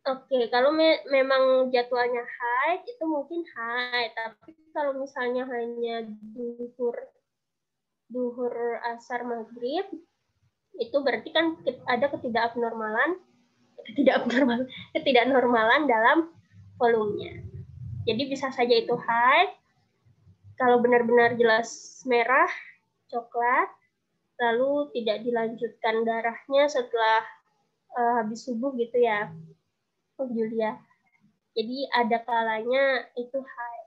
Speaker 2: Oke, kalau memang jadwalnya haid, itu mungkin haid. Tapi kalau misalnya hanya duhur asar maghrib, itu berarti kan ada ketidaknormalan dalam volumenya. Jadi bisa saja itu haid. Kalau benar-benar jelas merah, coklat, lalu tidak dilanjutkan darahnya setelah habis subuh gitu ya, Julia. Jadi ada kalanya itu haid.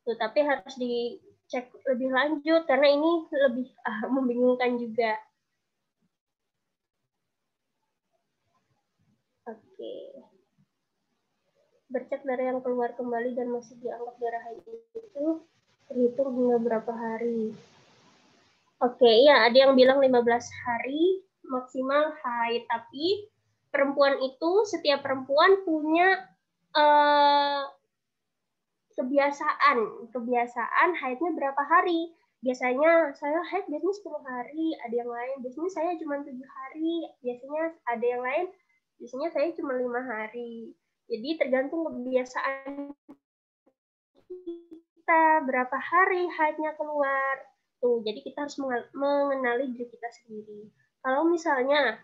Speaker 2: Tuh, tapi harus dicek lebih lanjut karena ini lebih membingungkan juga. Oke. Bercak darah yang keluar kembali dan masih dianggap darah haid itu terhitung hingga berapa hari? Oke, ya ada yang bilang 15 hari maksimal haid, tapi perempuan itu, setiap perempuan punya kebiasaan haidnya berapa hari. Biasanya saya haid biasanya 10 hari, ada yang lain biasanya saya cuma 7 hari, biasanya ada yang lain biasanya saya cuma 5 hari. Jadi tergantung kebiasaan kita berapa hari haidnya keluar. Tuh, jadi kita harus mengenali diri kita sendiri. Kalau misalnya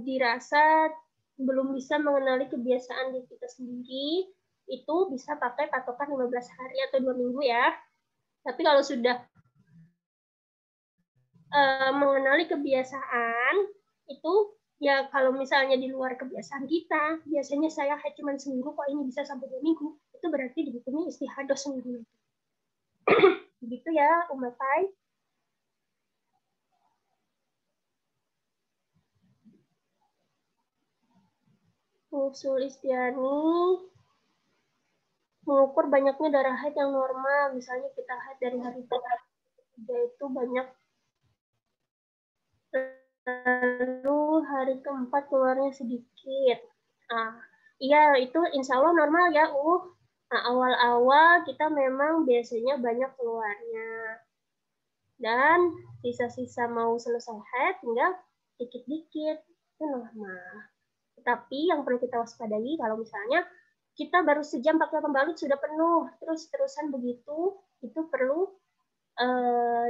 Speaker 2: dirasa belum bisa mengenali kebiasaan diri kita sendiri, itu bisa pakai patokan 15 hari atau 2 minggu ya. Tapi kalau sudah mengenali kebiasaan, itu ya kalau misalnya di luar kebiasaan kita, biasanya saya haid cuma seminggu, kok ini bisa sampai 2 minggu, itu berarti dihukumi istihadah seminggu. Begitu ya, Umatai. Usul Istiani mengukur banyaknya darah haid yang normal. Misalnya kita haid dari hari ketiga itu banyak, lalu hari keempat keluarnya sedikit. Iya, itu insya Allah normal ya, Nah, awal-awal kita memang biasanya banyak keluarnya. Dan sisa-sisa mau selesai haid tinggal dikit-dikit. Itu normal. Tapi yang perlu kita waspadai kalau misalnya kita baru sejam pakai pembalut sudah penuh, terus-terusan begitu, itu perlu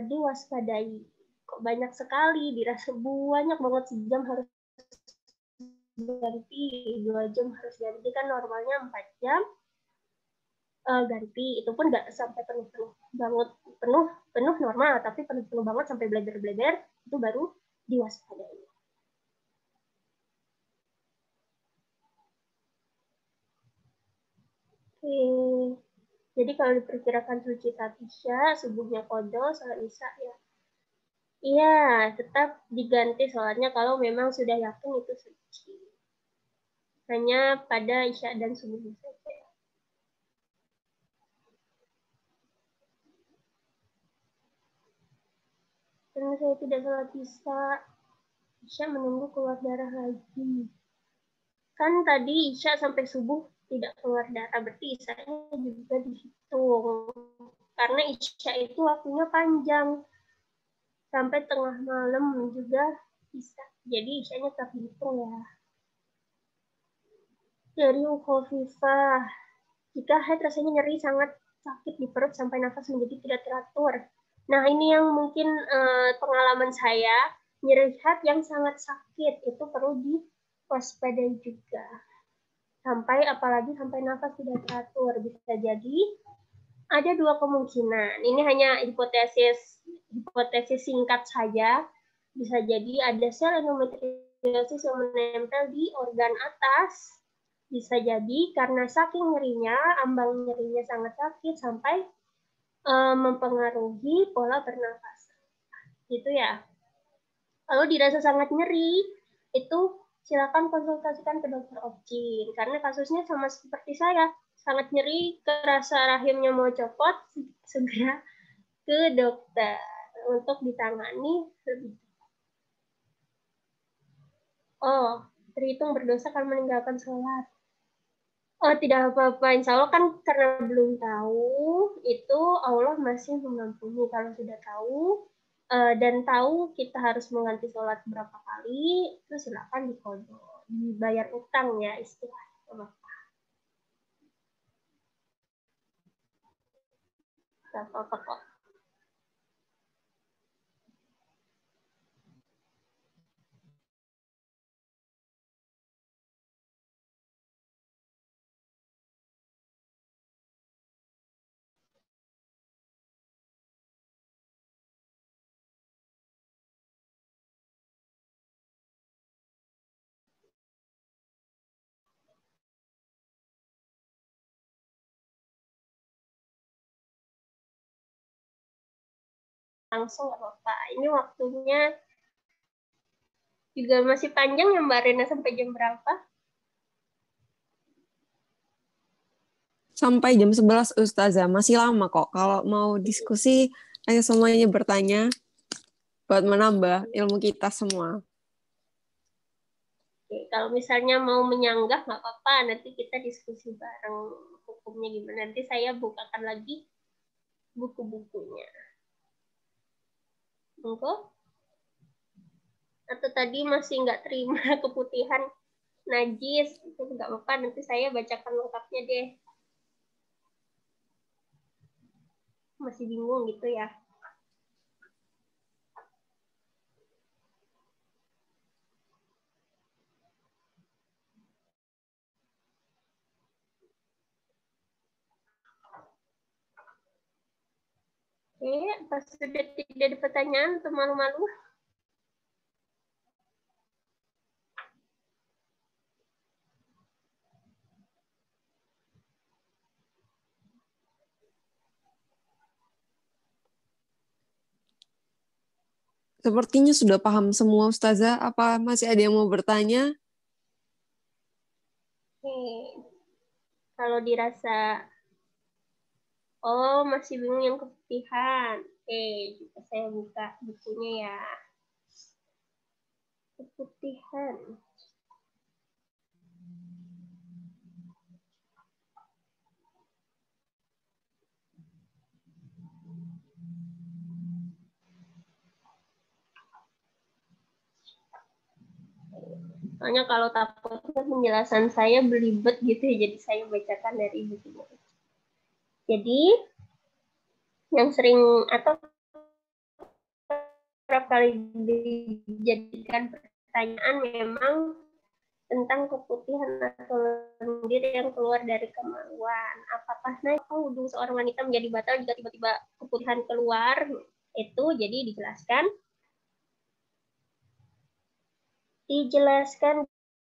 Speaker 2: diwaspadai. Kok banyak sekali, dirasa banyak banget, sejam harus ganti, 2 jam harus ganti, kan normalnya 4 jam ganti, itu pun nggak sampai penuh-penuh banget, penuh normal, tapi penuh banget sampai bleber-bleber, itu baru diwaspadai. Jadi kalau diperkirakan suci Tatisha, subuhnya Qadha, sholat Isya ya. Iya, tetap diganti sholatnya kalau memang sudah yakin itu suci. Hanya pada Isya dan subuh saja. Karena saya tidak sholat Isya menunggu keluar darah lagi. Kan tadi Isya sampai subuh tidak keluar darah, berarti Isyanya juga dihitung. Karena Isya itu waktunya panjang. Sampai tengah malam juga bisa. Jadi Isyanya terhitung ya. Dari Khofifah, jika haid rasanya nyeri sangat sakit di perut sampai nafas menjadi tidak teratur. Nah, ini yang mungkin pengalaman saya, nyeri haid yang sangat sakit itu perlu diwaspadai juga. Apalagi sampai nafas tidak teratur, bisa jadi ada 2 kemungkinan. Ini hanya hipotesis singkat saja. Bisa jadi ada sel endometriosis yang menempel di organ atas. Bisa jadi karena saking nyerinya, ambang nyerinya sangat sakit sampai mempengaruhi pola pernafasan. Gitu ya. Kalau dirasa sangat nyeri, itu silakan konsultasikan ke dokter obgyn. Karena kasusnya sama seperti saya, sangat nyeri, kerasa rahimnya mau copot, segera ke dokter untuk ditangani lebih. Oh, terhitung berdosa kalau meninggalkan sholat. Oh, tidak apa-apa. Insya Allah kan karena belum tahu, itu Allah masih mengampuni. Kalau sudah tahu, dan tahu kita harus mengganti sholat berapa kali, itu silakan dikodok. Dibayar utang ya istilahnya. Gak apa-apa kok. Langsung nggak apa-apa. Ini waktunya juga masih panjang ya Mbak Rena, sampai jam berapa?
Speaker 1: Sampai jam 11 Ustazah, masih lama kok. Kalau mau diskusi, ayo semuanya bertanya buat menambah ilmu kita semua.
Speaker 2: Oke, kalau misalnya mau menyanggah nggak apa-apa, nanti kita diskusi bareng hukumnya gimana. Nanti saya bukakan lagi buku-bukunya. Monggo? Atau tadi masih nggak terima keputihan najis, itu nggak apa-apa, nanti saya bacakan lengkapnya deh. Masih bingung gitu ya. Oke, pas sudah tidak ada pertanyaan atau malu-malu?
Speaker 1: Sepertinya sudah paham semua Ustazah. Apa masih ada yang mau bertanya?
Speaker 2: Oke. Kalau dirasa, oh masih bingung yang keputihan. Oke, juga saya buka bukunya ya. Keputihan. Soalnya kalau takutnya penjelasan saya belibet gitu ya, jadi saya bacakan dari bukunya. Jadi, yang sering atau kerap kali dijadikan pertanyaan memang tentang keputihan atau lendir yang keluar dari kemaluan. Apakah naik wudhu seorang wanita menjadi batal jika tiba-tiba keputihan keluar? Itu jadi dijelaskan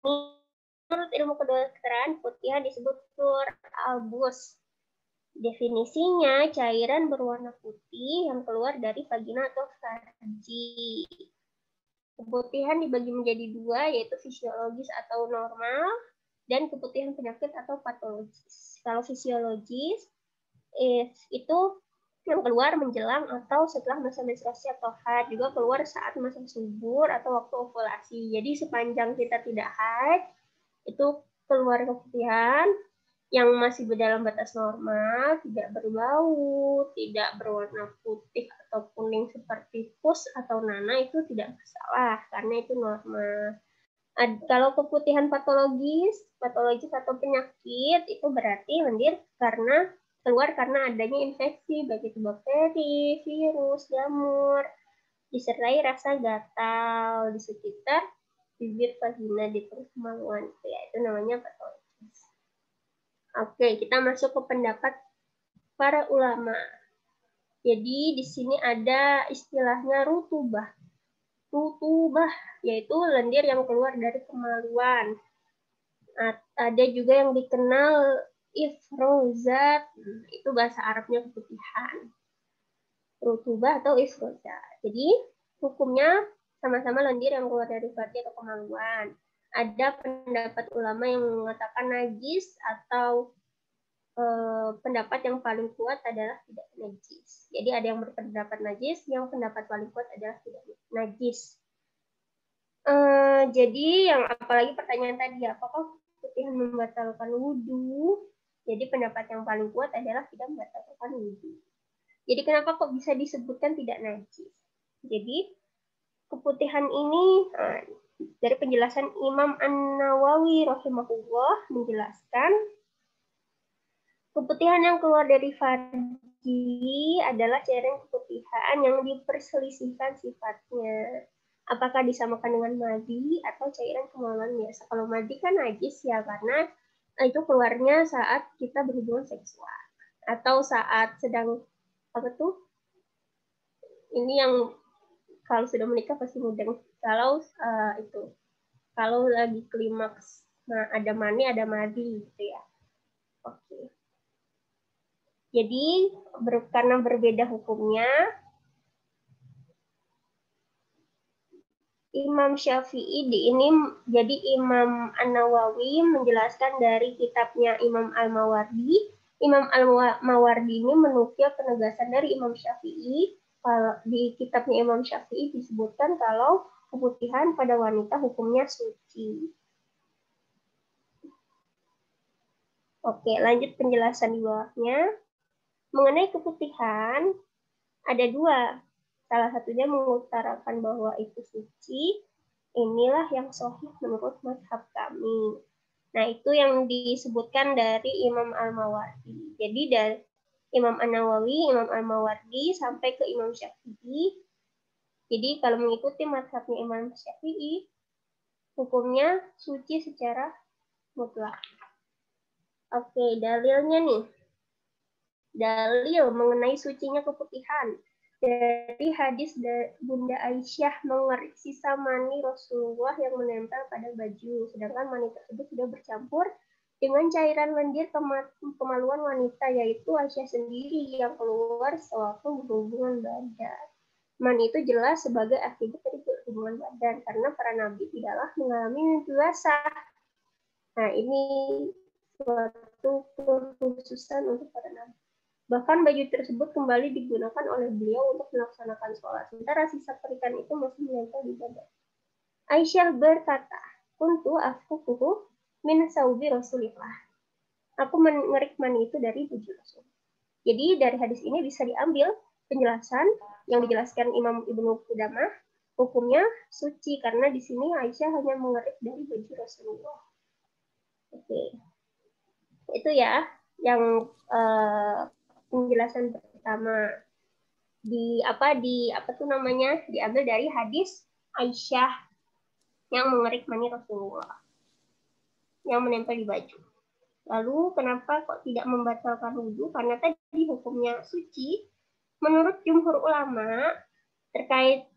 Speaker 2: menurut ilmu kedokteran, putihan disebut fluor albus. Definisinya, cairan berwarna putih yang keluar dari vagina atau farji. Keputihan dibagi menjadi dua, yaitu fisiologis atau normal, dan keputihan penyakit atau patologis. Kalau fisiologis, itu yang keluar menjelang atau setelah masa menstruasi atau haid, juga keluar saat masa subur atau waktu ovulasi. Jadi sepanjang kita tidak haid, itu keluar keputihan yang masih dalam batas normal, tidak berbau, tidak berwarna putih atau kuning seperti pus atau nanah, itu tidak masalah karena itu normal. Kalau keputihan patologis atau penyakit, itu berarti lendir karena keluar karena adanya infeksi, baik itu bakteri, virus, jamur, disertai rasa gatal di sekitar bibir vagina di perut kemaluan. Ya, itu namanya patologis. Oke, kita masuk ke pendapat para ulama. Jadi di sini ada istilahnya rutubah. Rutubah yaitu lendir yang keluar dari kemaluan. Ada juga yang dikenal ifrozat, itu bahasa Arabnya keputihan. Rutubah atau ifrozat. Jadi hukumnya sama-sama lendir yang keluar dari vagina atau kemaluan. ada pendapat ulama yang mengatakan najis atau pendapat yang paling kuat adalah tidak najis. Jadi ada yang berpendapat najis, yang pendapat paling kuat adalah tidak najis. Jadi yang apalagi pertanyaan tadi, apakah putihan membatalkan wudhu? Jadi pendapat yang paling kuat adalah tidak membatalkan wudhu. Jadi kenapa kok bisa disebutkan tidak najis? Jadi keputihan ini dari penjelasan Imam An-Nawawi rahimahullah menjelaskan keputihan yang keluar dari farji adalah cairan keputihan yang diperselisihkan sifatnya. Apakah disamakan dengan madi atau cairan kemaluan biasa? Kalau madi kan najis ya, karena itu keluarnya saat kita berhubungan seksual. Atau saat sedang, ini yang kalau sudah menikah pasti mudeng. Kalau kalau lagi klimaks, nah ada mani, ada madi gitu ya. Oke. Jadi karena berbeda hukumnya, Imam Syafi'i jadi Imam An-Nawawi menjelaskan dari kitabnya Imam Al-Mawardi. Imam Al-Mawardi ini menukil penegasan dari Imam Syafi'i. Kalau di kitabnya Imam Syafi'i disebutkan kalau keputihan pada wanita hukumnya suci. Oke, lanjut penjelasan di bawahnya. Mengenai keputihan, ada dua. Salah satunya mengutarakan bahwa itu suci. Inilah yang sahih menurut mazhab kami. Nah, itu yang disebutkan dari Imam Al-Mawardi. Jadi dari Imam An-Nawawi, Imam Al-Mawardi, sampai ke Imam Syafi'i. Jadi kalau mengikuti mazhabnya Imam Syafi'i, hukumnya suci secara mutlak. Oke, dalilnya nih. Dalil mengenai sucinya keputihan. Dari hadis Bunda Aisyah mengerik sisa mani Rasulullah yang menempel pada baju. Sedangkan mani tersebut sudah bercampur dengan cairan lendir kemaluan wanita, yaitu Aisyah sendiri yang keluar sewaktu berhubungan badan. Mani itu jelas sebagai akibat dari berhubungan badan, karena para nabi tidaklah mengalami mimpi basah. Nah, ini suatu kekhususan untuk para nabi. Bahkan baju tersebut kembali digunakan oleh beliau untuk melaksanakan sholat. Sementara sisa perikan itu masih menempel di badan. Aisyah berkata, "Kuntu afkuhu min saubi Rasulillah." Aku mengerik mani itu dari baju Rasul. Jadi dari hadis ini bisa diambil penjelasan yang dijelaskan Imam Ibnu Qudamah, hukumnya suci karena di sini Aisyah hanya mengerik dari baju Rasulullah. Oke. Itu ya yang penjelasan pertama diambil dari hadis Aisyah yang mengerik mani Rasulullah yang menempel di baju. Lalu kenapa kok tidak membatalkan wudhu? Karena tadi hukumnya suci. Menurut jumhur ulama terkait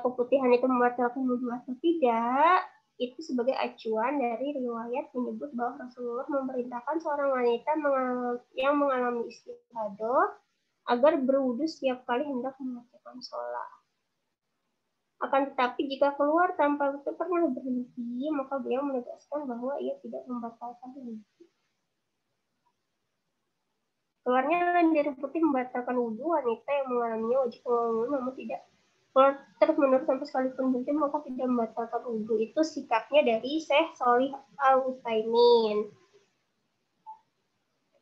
Speaker 2: keputihan itu membatalkan wudhu atau tidak, itu sebagai acuan dari riwayat menyebut bahwa Rasulullah memerintahkan seorang wanita yang mengalami istihadah agar berwudu setiap kali hendak melakukan sholat. Akan tetapi jika keluar tanpa pernah berhenti, maka beliau menegaskan bahwa ia tidak membatalkan wudhu. Keluarnya lendir putih membatalkan wudhu, wanita yang mengalaminya wajib mengulur, namun tidak terus-menerus sampai sekalipun berhenti maka tidak membatalkan wudhu. Itu sikapnya dari Syekh Shalih Al-Utsaimin.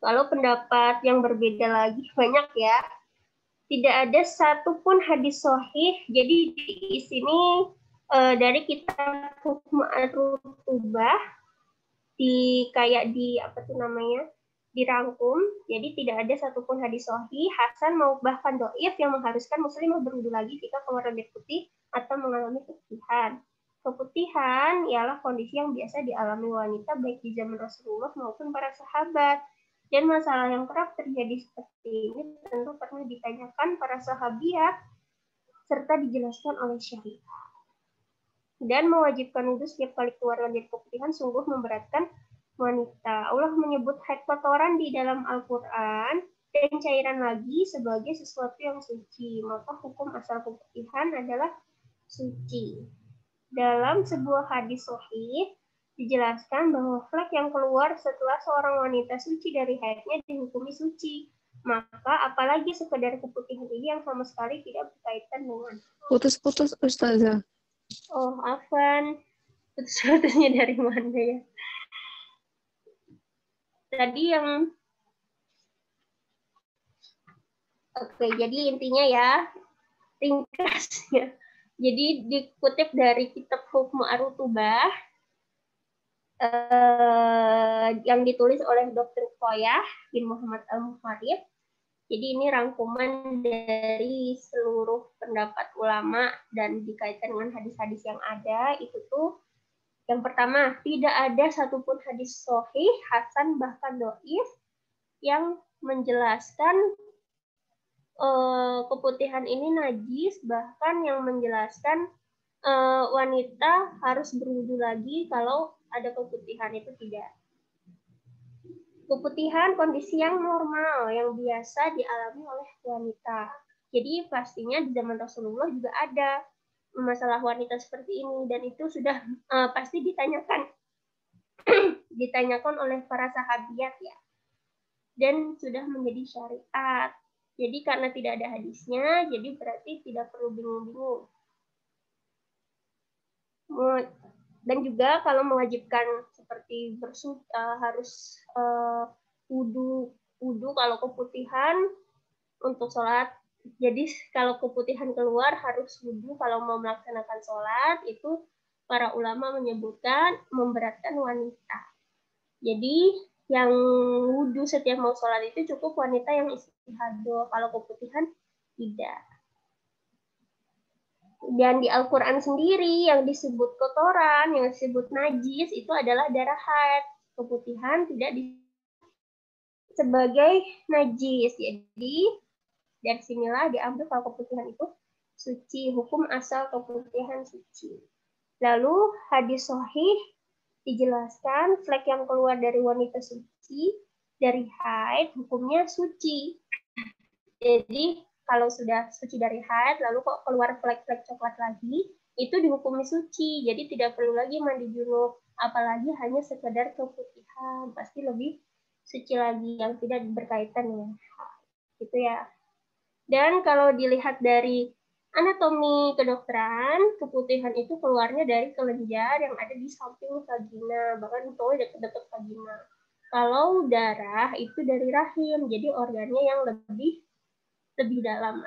Speaker 2: Kalau pendapat yang berbeda lagi banyak ya. Tidak ada satupun hadis sahih. Jadi di sini dari kitab Hukm Ar-Rutubah dirangkum. Jadi tidak ada satupun hadis sahih, hasan mau bahkan dhaif yang mengharuskan muslimah berwudu lagi jika keluar lendir putih atau mengalami keputihan. Keputihan ialah kondisi yang biasa dialami wanita baik di zaman Rasulullah maupun para sahabat. Dan masalah yang kerap terjadi seperti ini tentu pernah ditanyakan para sahabiat serta dijelaskan oleh syariat. Dan mewajibkan wudhu setiap kali keluar lendir keputihan sungguh memberatkan wanita. Allah menyebut haid kotoran di dalam Al-Quran dan cairan lagi sebagai sesuatu yang suci. Maka hukum asal keputihan adalah suci. Dalam sebuah hadis sahih, Dijelaskan bahwa flek yang keluar setelah seorang wanita suci dari haidnya dihukumi suci. Maka apalagi sekedar keputihan ini yang sama sekali tidak berkaitan dengan.
Speaker 1: Putus-putus, Ustazah.
Speaker 2: Oh, Afwan. Putus-putusnya dari mana ya? Tadi yang... Oke, jadi intinya ya, ringkasnya. Jadi dikutip dari kitab Hukmu Ar-Rutubah, yang ditulis oleh Dr. Qoyah bin Muhammad Al-Muharib. Jadi ini rangkuman dari seluruh pendapat ulama dan dikaitkan dengan hadis-hadis yang ada. Itu tuh yang pertama, tidak ada satupun hadis sahih, hasan, bahkan doif yang menjelaskan keputihan ini najis, bahkan yang menjelaskan wanita harus berwudu lagi kalau ada keputihan, itu tidak. Keputihan kondisi yang normal, yang biasa dialami oleh wanita. Jadi pastinya di zaman Rasulullah juga ada masalah wanita seperti ini, dan itu sudah pasti ditanyakan oleh para sahabiat ya, dan sudah menjadi syariat. Jadi karena tidak ada hadisnya, jadi berarti tidak perlu bingung-bingung. Dan juga kalau mewajibkan seperti harus wudu kalau keputihan untuk sholat. Jadi kalau keputihan keluar harus wudu kalau mau melaksanakan sholat. Itu para ulama menyebutkan memberatkan wanita. Jadi yang wudu setiap mau sholat itu cukup wanita yang istihadah. Kalau keputihan tidak. Dan di Al-Quran sendiri yang disebut kotoran, yang disebut najis itu adalah darah haid. Keputihan tidak sebagai najis. Jadi dari sinilah diambil kalau keputihan itu suci, hukum asal keputihan suci. Lalu hadis sahih dijelaskan flek yang keluar dari wanita suci dari haid hukumnya suci. Jadi kalau sudah suci dari haid lalu kok keluar flek-flek coklat lagi, itu dihukumi suci. Jadi tidak perlu lagi mandi junub, apalagi hanya sekedar keputihan, pasti lebih suci lagi yang tidak berkaitan dengan haid. Gitu ya. Dan kalau dilihat dari anatomi kedokteran, keputihan itu keluarnya dari kelenjar yang ada di samping vagina, bahkan itu dekat-dekat vagina. Kalau darah itu dari rahim, jadi organnya yang lebih dalam.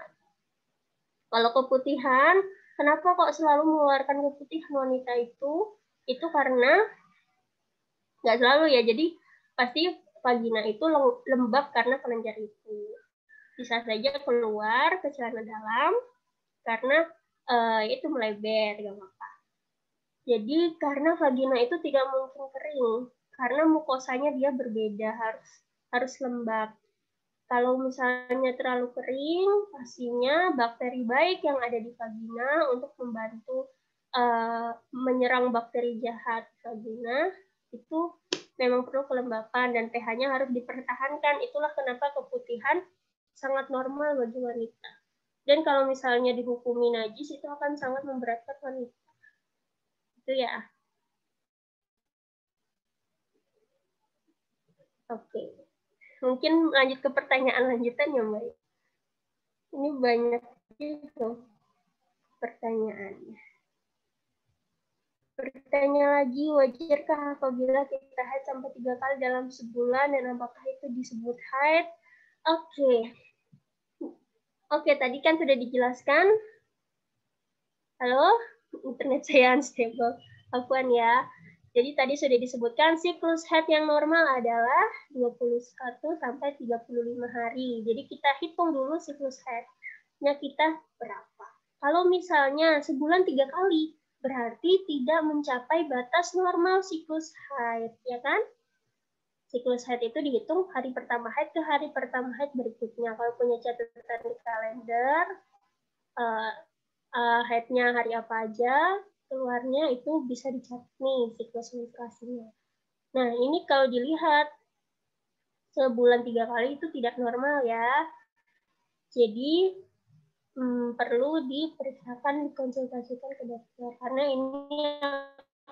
Speaker 2: Kalau keputihan, kenapa kok selalu mengeluarkan keputihan wanita itu? Itu karena nggak selalu ya, jadi pasti vagina itu lembab karena kelenjar itu. Bisa saja keluar ke celana dalam karena itu melebar, nggak apa-apa. Jadi karena vagina itu tidak mungkin kering, karena mukosanya dia berbeda, harus lembab. Kalau misalnya terlalu kering, pastinya bakteri baik yang ada di vagina untuk membantu menyerang bakteri jahat vagina itu memang perlu kelembapan dan pH-nya harus dipertahankan. Itulah kenapa keputihan sangat normal bagi wanita. Dan kalau misalnya dihukumi najis itu akan sangat memberatkan wanita. Itu ya. Oke. Mungkin lanjut ke pertanyaan lanjutan ya, Mbak. Ini banyak gitu pertanyaannya. Bertanya lagi, wajarkah apabila kita haid sampai 3 kali dalam sebulan dan apakah itu disebut haid? Oke, tadi kan sudah dijelaskan. Halo, internet saya unstable. Afwan ya. Jadi tadi sudah disebutkan siklus haid yang normal adalah 21 sampai 35 hari. Jadi kita hitung dulu siklus haidnya kita berapa. Kalau misalnya sebulan 3 kali, berarti tidak mencapai batas normal siklus haid, ya kan? Siklus haid itu dihitung hari pertama haid ke hari pertama haid berikutnya. Kalau punya catatan di kalender, haidnya hari apa aja, keluarnya itu bisa dicatat nih siklus menstruasinya. Nah, ini kalau dilihat sebulan 3 kali itu tidak normal ya. Jadi perlu diperiksakan, dikonsultasikan ke dokter karena ini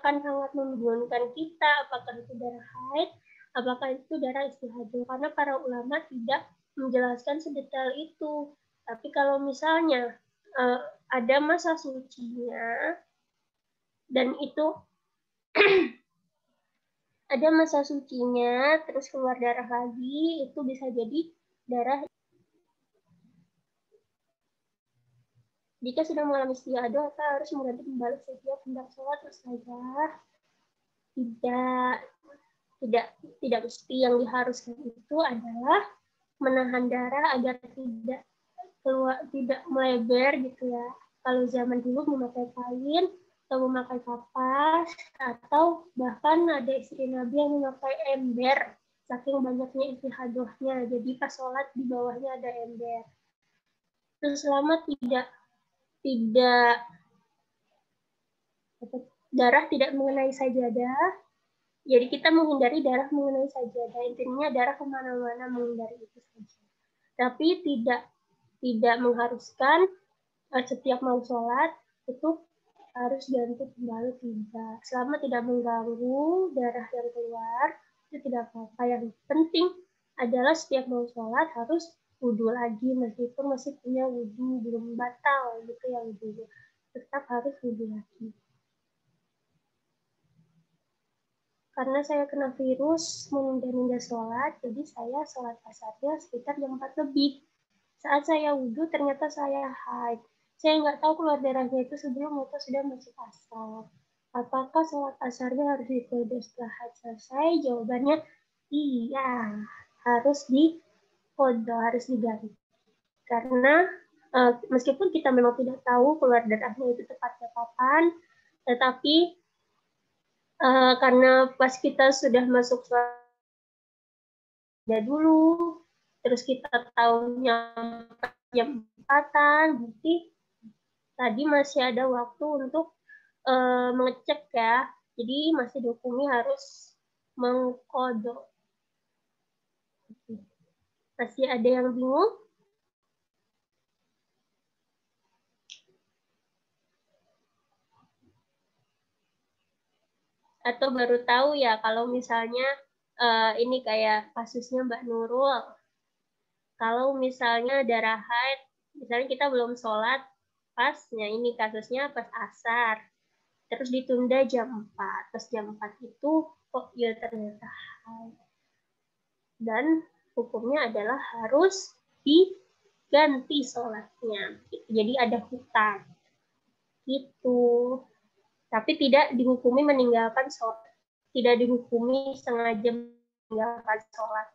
Speaker 2: akan sangat membingungkan kita, apakah itu darah haid, apakah itu darah istihadah, karena para ulama tidak menjelaskan sedetail itu. Tapi kalau misalnya ada masa sucinya, dan itu ada masa sucinya, terus keluar darah lagi, itu bisa jadi darah. Jika sudah mengalami istiadah, maka harus mengganti kembali setiap hendak sholat saja. Tidak mesti, yang diharuskan itu adalah menahan darah agar tidak melebar gitu ya. Kalau zaman dulu memakai kain atau memakai kapas, atau bahkan ada istri Nabi yang memakai ember saking banyaknya istihadahnya. Jadi pas sholat di bawahnya ada ember. Terus selama darah tidak mengenai sajadah, jadi kita menghindari darah mengenai sajadah. Intinya darah kemana-mana, menghindari itu saja. Tapi tidak mengharuskan setiap mau sholat itu harus ganti kembali, tidak. Selama tidak mengganggu darah yang keluar, itu tidak apa-apa. Yang penting adalah setiap mau sholat harus wudhu lagi, meskipun masih punya wudhu, belum batal gitu ya wudhu. Tetap harus wudhu lagi. Karena saya kena virus menunda-nunda sholat, jadi saya sholat asarnya sekitar jam 4 lebih. Saat saya wudhu, ternyata saya haid. Saya nggak tahu keluar darahnya itu sebelum atau sudah masuk asar. Apakah sholat asarnya harus diqodho setelah haid selesai? Jawabannya iya, harus diqodho, harus diganti. Karena meskipun kita memang tidak tahu keluar darahnya itu tepatnya kapan, tetapi karena pas kita sudah masuk sholat dulu, terus kita tahunya jam 4-an, berarti tadi masih ada waktu untuk mengecek ya. Jadi masih dihukumi harus mengqodho. Masih ada yang bingung? Atau baru tahu ya kalau misalnya ini kayak kasusnya Mbak Nurul. Kalau misalnya darah haid, misalnya kita belum sholat, pasnya ini kasusnya pas asar, terus ditunda jam 4, terus jam 4 itu kok ya ternyata haid. Dan hukumnya adalah harus diganti sholatnya. Jadi ada hutang. Gitu. Tapi tidak dihukumi meninggalkan sholat. Tidak dihukumi sengaja meninggalkan sholat.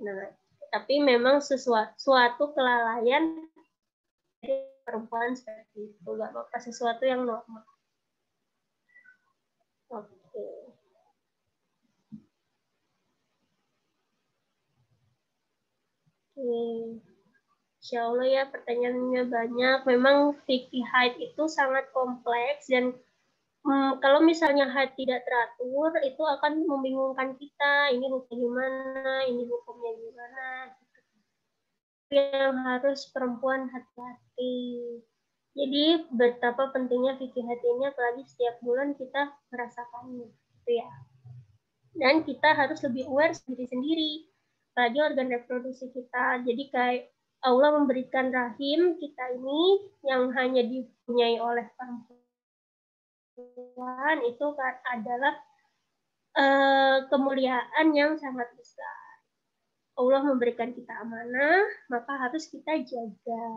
Speaker 2: Nah, tapi memang suatu kelalaian dari perempuan seperti itu. Gak apa-apa, sesuatu yang normal. Oke. Insya Allah ya, pertanyaannya banyak. Memang fikih haid itu sangat kompleks, dan kalau misalnya haid tidak teratur, itu akan membingungkan kita. Ini hukumnya gimana, ini hukumnya gimana. Yang harus perempuan hati-hati. Jadi betapa pentingnya fikih haid ini, apalagi setiap bulan kita merasakannya, gitu ya. Dan kita harus lebih aware diri sendiri, apalagi organ reproduksi kita. Jadi kayak Allah memberikan rahim kita ini yang hanya dipunyai oleh perempuan, itu adalah kemuliaan yang sangat besar. Allah memberikan kita amanah, maka harus kita jaga.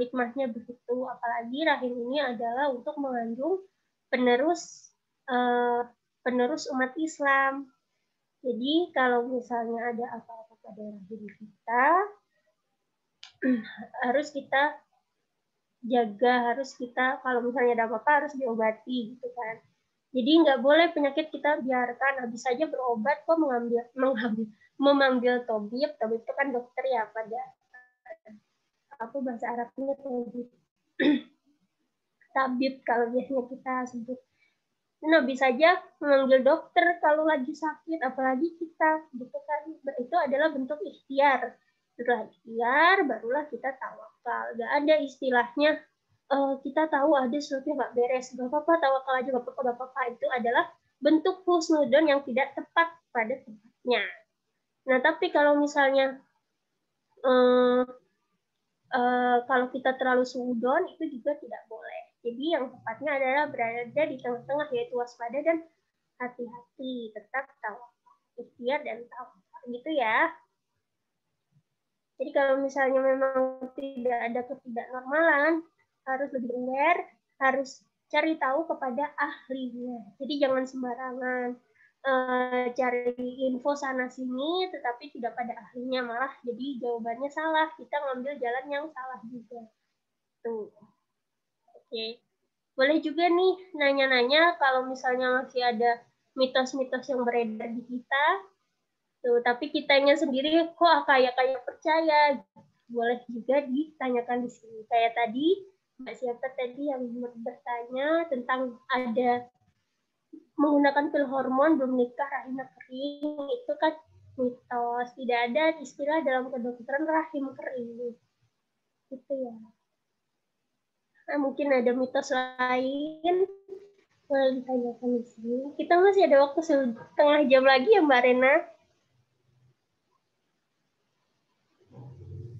Speaker 2: Hikmahnya begitu, apalagi rahim ini adalah untuk mengandung penerus umat Islam. Jadi kalau misalnya ada apa-apa pada rahim kita, harus kita jaga, harus kita, kalau misalnya ada apa-apa harus diobati gitu kan. Jadi nggak boleh penyakit kita biarkan, habis saja berobat kok memanggil tabib itu kan dokter ya, pada apa bahasa Arabnya tabib kalau biasanya kita sebut. Nah, bisa aja memanggil dokter kalau lagi sakit, apalagi kita, gitu kan. Itu adalah bentuk ikhtiar. Setelah ikhtiar, barulah kita tawakal. Gak ada istilahnya kita tahu ada sesuatu yang nggak beres. Bapak-bapak tahu kalau aja bapak-bapak itu adalah bentuk husnudon yang tidak tepat pada tempatnya. Nah, tapi kalau misalnya kalau kita terlalu suudon itu juga tidak boleh. Jadi yang tepatnya adalah berada di tengah-tengah, yaitu waspada dan hati-hati, tetap tawakal, ikhtiar dan tawakal, gitu ya. Jadi kalau misalnya memang tidak ada ketidaknormalan, harus lebih aware, harus cari tahu kepada ahlinya. Jadi jangan sembarangan cari info sana sini, tetapi tidak pada ahlinya, malah jadi jawabannya salah. Kita ngambil jalan yang salah juga. Tuh. Oke. Boleh juga nih nanya-nanya kalau misalnya masih ada mitos-mitos yang beredar di kita. Tuh, tapi kitanya sendiri kok kayak percaya. Boleh juga ditanyakan di sini. Kayak tadi Mbak siapa tadi yang bertanya tentang ada menggunakan pil hormon belum nikah rahimnya kering, itu kan mitos. Tidak ada istilah dalam kedokteran rahim kering. Gitu ya. Nah, mungkin ada mitos lain. Boleh ditanyakan di sini. Kita masih ada waktu setengah jam lagi ya Mbak Rena.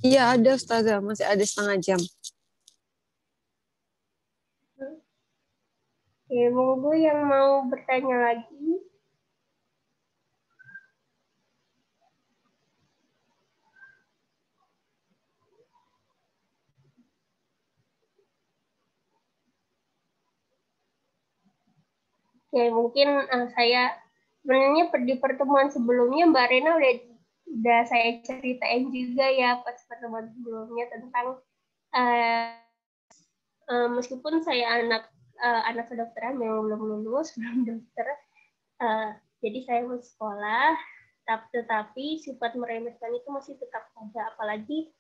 Speaker 1: Iya ada Ustazah, masih ada setengah jam.
Speaker 2: Oke, monggo yang mau bertanya lagi. Oke, mungkin saya sebenarnya di pertemuan sebelumnya Mbak Rena udah saya ceritain juga ya pas pertemuan sebelumnya tentang meskipun saya anak kedokteran memang belum lulus, belum dokter, jadi saya mau sekolah, tetapi sifat meremehkan itu masih tetap ada, apalagi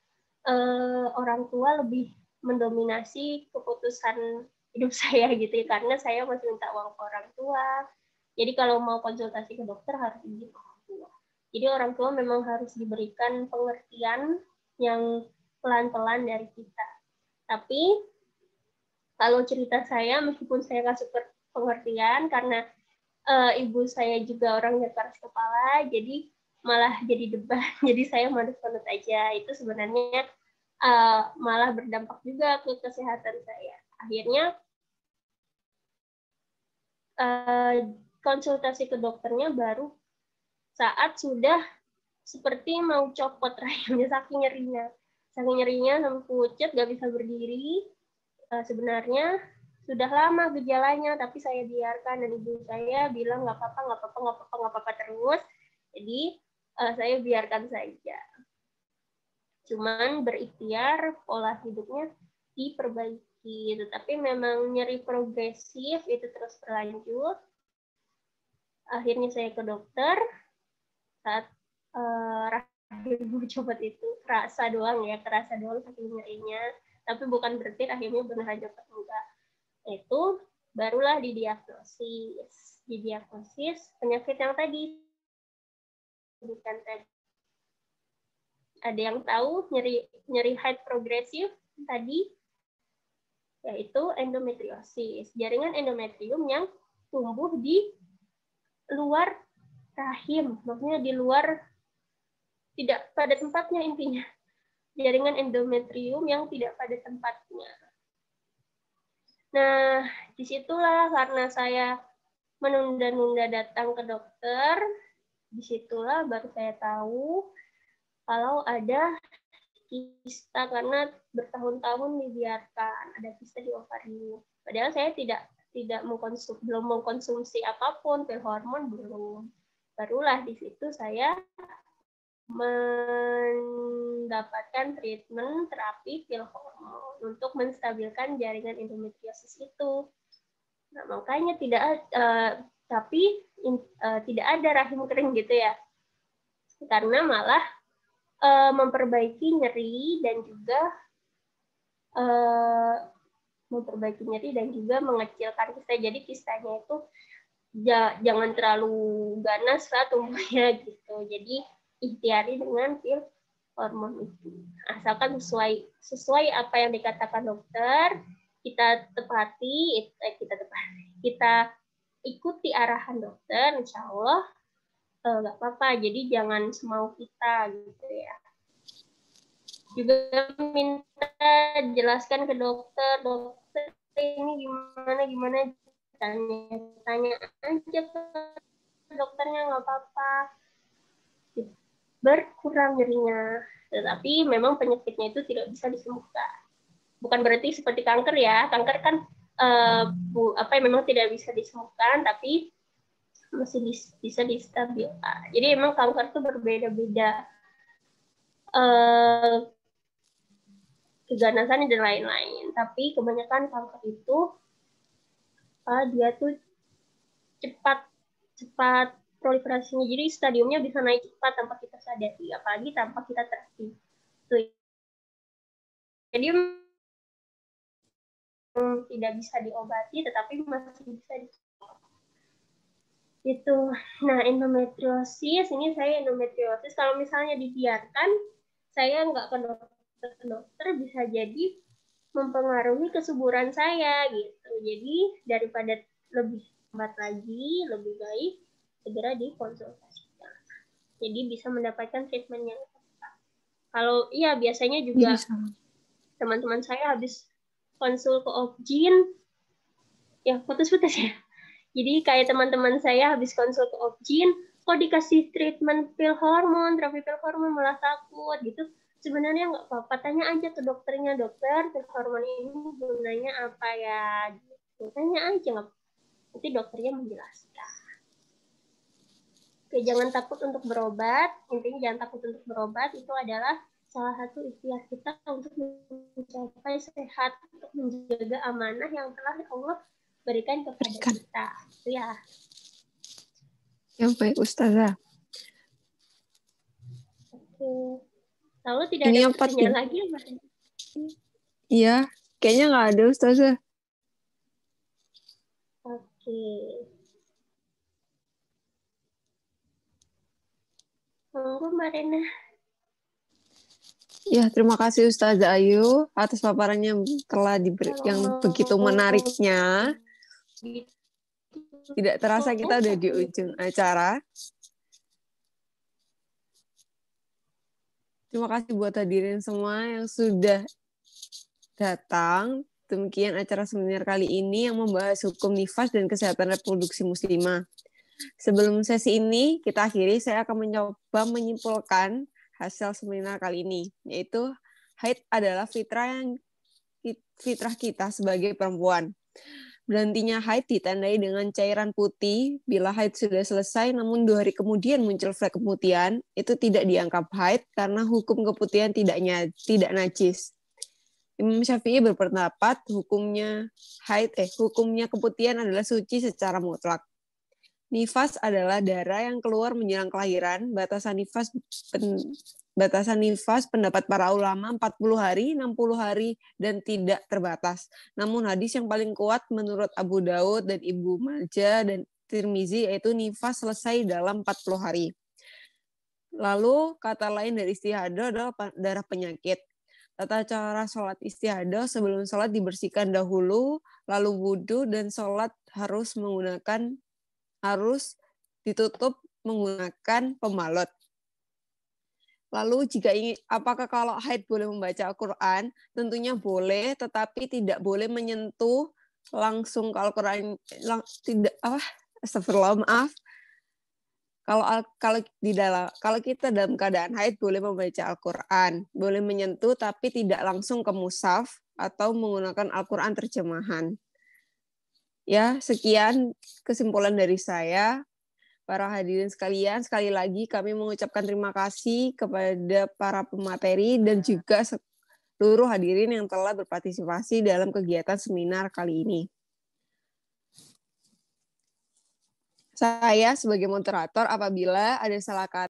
Speaker 2: orang tua lebih mendominasi keputusan hidup saya gitu ya, karena saya masih minta uang ke orang tua. Jadi kalau mau konsultasi ke dokter harus izin orang tua. Jadi orang tua memang harus diberikan pengertian yang pelan-pelan dari kita. Tapi kalau cerita saya, meskipun saya nggak super pengertian karena ibu saya juga orangnya keras kepala, jadi malah jadi debat. Jadi saya manut-manut aja. Itu sebenarnya malah berdampak juga ke kesehatan saya. Akhirnya konsultasi ke dokternya baru saat sudah seperti mau copot rahimnya, saking nyerinya. Saking nyerinya sampai pucat, nggak bisa berdiri. Sebenarnya sudah lama gejalanya, tapi saya biarkan dan ibu saya bilang nggak apa-apa terus. Jadi saya biarkan saja. Cuman berikhtiar pola hidupnya diperbaiki. Tetapi memang nyeri progresif itu terus berlanjut. Akhirnya saya ke dokter saat rahim copot itu kerasa doang saking nyerinya. Tapi bukan berarti rahimnya beneran copot, enggak. Itu barulah didiagnosis. Didiagnosis penyakit yang tadi bukan tadi. Ada yang tahu nyeri haid progresif tadi, yaitu endometriosis, jaringan endometrium yang tumbuh di luar rahim, maksudnya di luar, tidak pada tempatnya intinya. Jaringan endometrium yang tidak pada tempatnya. Nah, disitulah karena saya menunda-nunda datang ke dokter, disitulah baru saya tahu kalau ada kista karena bertahun-tahun dibiarkan ada kista di ovarium. Padahal saya belum mengkonsumsi apapun, pil hormon belum. Barulah di situ saya mendapatkan treatment terapi pil hormon untuk menstabilkan jaringan endometriosis itu. Nah, makanya tidak ada rahim kering gitu ya. Karena malah memperbaiki nyeri dan mengecilkan kista. Jadi kistanya itu jangan terlalu ganas lah tumbuhnya gitu. Jadi ikhtiari dengan pil hormon itu. Asalkan sesuai apa yang dikatakan dokter, kita ikuti arahan dokter, insya Allah nggak apa-apa. Jadi jangan semau kita gitu ya. Juga minta jelaskan ke dokter ini gimana, tanya aja ke dokternya, nggak apa-apa. Berkurang nyerinya, tetapi memang penyakitnya itu tidak bisa disembuhkan. Bukan berarti seperti kanker ya, kanker kan memang tidak bisa disembuhkan, tapi masih bisa distabilkan. Jadi memang kanker itu berbeda-beda keganasannya dan lain-lain. Tapi kebanyakan kanker itu dia tuh cepat proliferasinya. Jadi stadiumnya bisa naik cepat tanpa kita sadari, apalagi tanpa kita terapi. Jadi tidak bisa diobati, tetapi masih bisa dicegah. Itu. Nah, endometriosis, ini saya endometriosis. Kalau misalnya dibiarkan, saya nggak ke dokter bisa jadi mempengaruhi kesuburan saya gitu. Jadi daripada lebih lambat lagi, lebih baik segera dikonsultasikan. Jadi bisa mendapatkan treatment yang tepat. Kalau biasanya juga teman-teman saya habis konsul ke Obgyn, ya putus-putus ya. Jadi kayak teman-teman saya habis konsul ke Obgyn, kok dikasih treatment terapi pil hormon malah takut gitu. Sebenarnya nggak apa-apa, tanya aja ke dokternya, dokter, pil hormon ini gunanya apa ya? Gitu. Tanya aja, nanti dokternya menjelaskan. Oke, jangan takut untuk berobat. Intinya jangan takut untuk berobat, itu adalah salah satu ikhtiar kita untuk mencapai sehat, untuk menjaga amanah yang telah Allah berikan kepada kita. Itu ya.
Speaker 1: Yang baik, Ustazah.
Speaker 2: Oke. Lalu tidak ada pertanyaan lagi, Mbak?
Speaker 1: Iya, kayaknya nggak ada, Ustazah.
Speaker 2: Oke. Monggo, Mbak Rena.
Speaker 1: Ya, terima kasih Ustazah Ayu atas paparannya yang begitu menariknya. Tidak terasa kita udah di ujung acara. Terima kasih buat hadirin semua yang sudah datang. Demikian acara seminar kali ini yang membahas hukum nifas dan kesehatan reproduksi muslimah. Sebelum sesi ini kita akhiri, saya akan mencoba menyimpulkan hasil seminar kali ini, yaitu haid adalah fitrah kita sebagai perempuan. Berhentinya haid ditandai dengan cairan putih. Bila haid sudah selesai, namun 2 hari kemudian muncul flek keputihan, itu tidak dianggap haid karena hukum keputihan tidak najis. Imam Syafi'i berpendapat hukumnya keputihan adalah suci secara mutlak. Nifas adalah darah yang keluar menjelang kelahiran. Batasan nifas pendapat para ulama 40 hari, 60 hari, dan tidak terbatas. Namun hadis yang paling kuat menurut Abu Daud dan Ibnu Majah dan Tirmizi yaitu nifas selesai dalam 40 hari. Lalu kata lain dari istihadah adalah darah penyakit. Tata cara sholat istihadah sebelum sholat dibersihkan dahulu, lalu wudhu dan sholat harus ditutup menggunakan pembalut. Lalu apakah kalau haid boleh membaca Al-Quran? Tentunya boleh, tetapi tidak boleh menyentuh langsung ke Al-Quran. Astagfirullah, maaf. Kalau kita dalam keadaan haid boleh membaca Al-Quran, boleh menyentuh tapi tidak langsung ke mushaf atau menggunakan Al-Quran terjemahan. Ya, sekian kesimpulan dari saya. Para hadirin sekalian, sekali lagi kami mengucapkan terima kasih kepada para pemateri dan juga seluruh hadirin yang telah berpartisipasi dalam kegiatan seminar kali ini. Saya sebagai moderator, apabila ada salah kata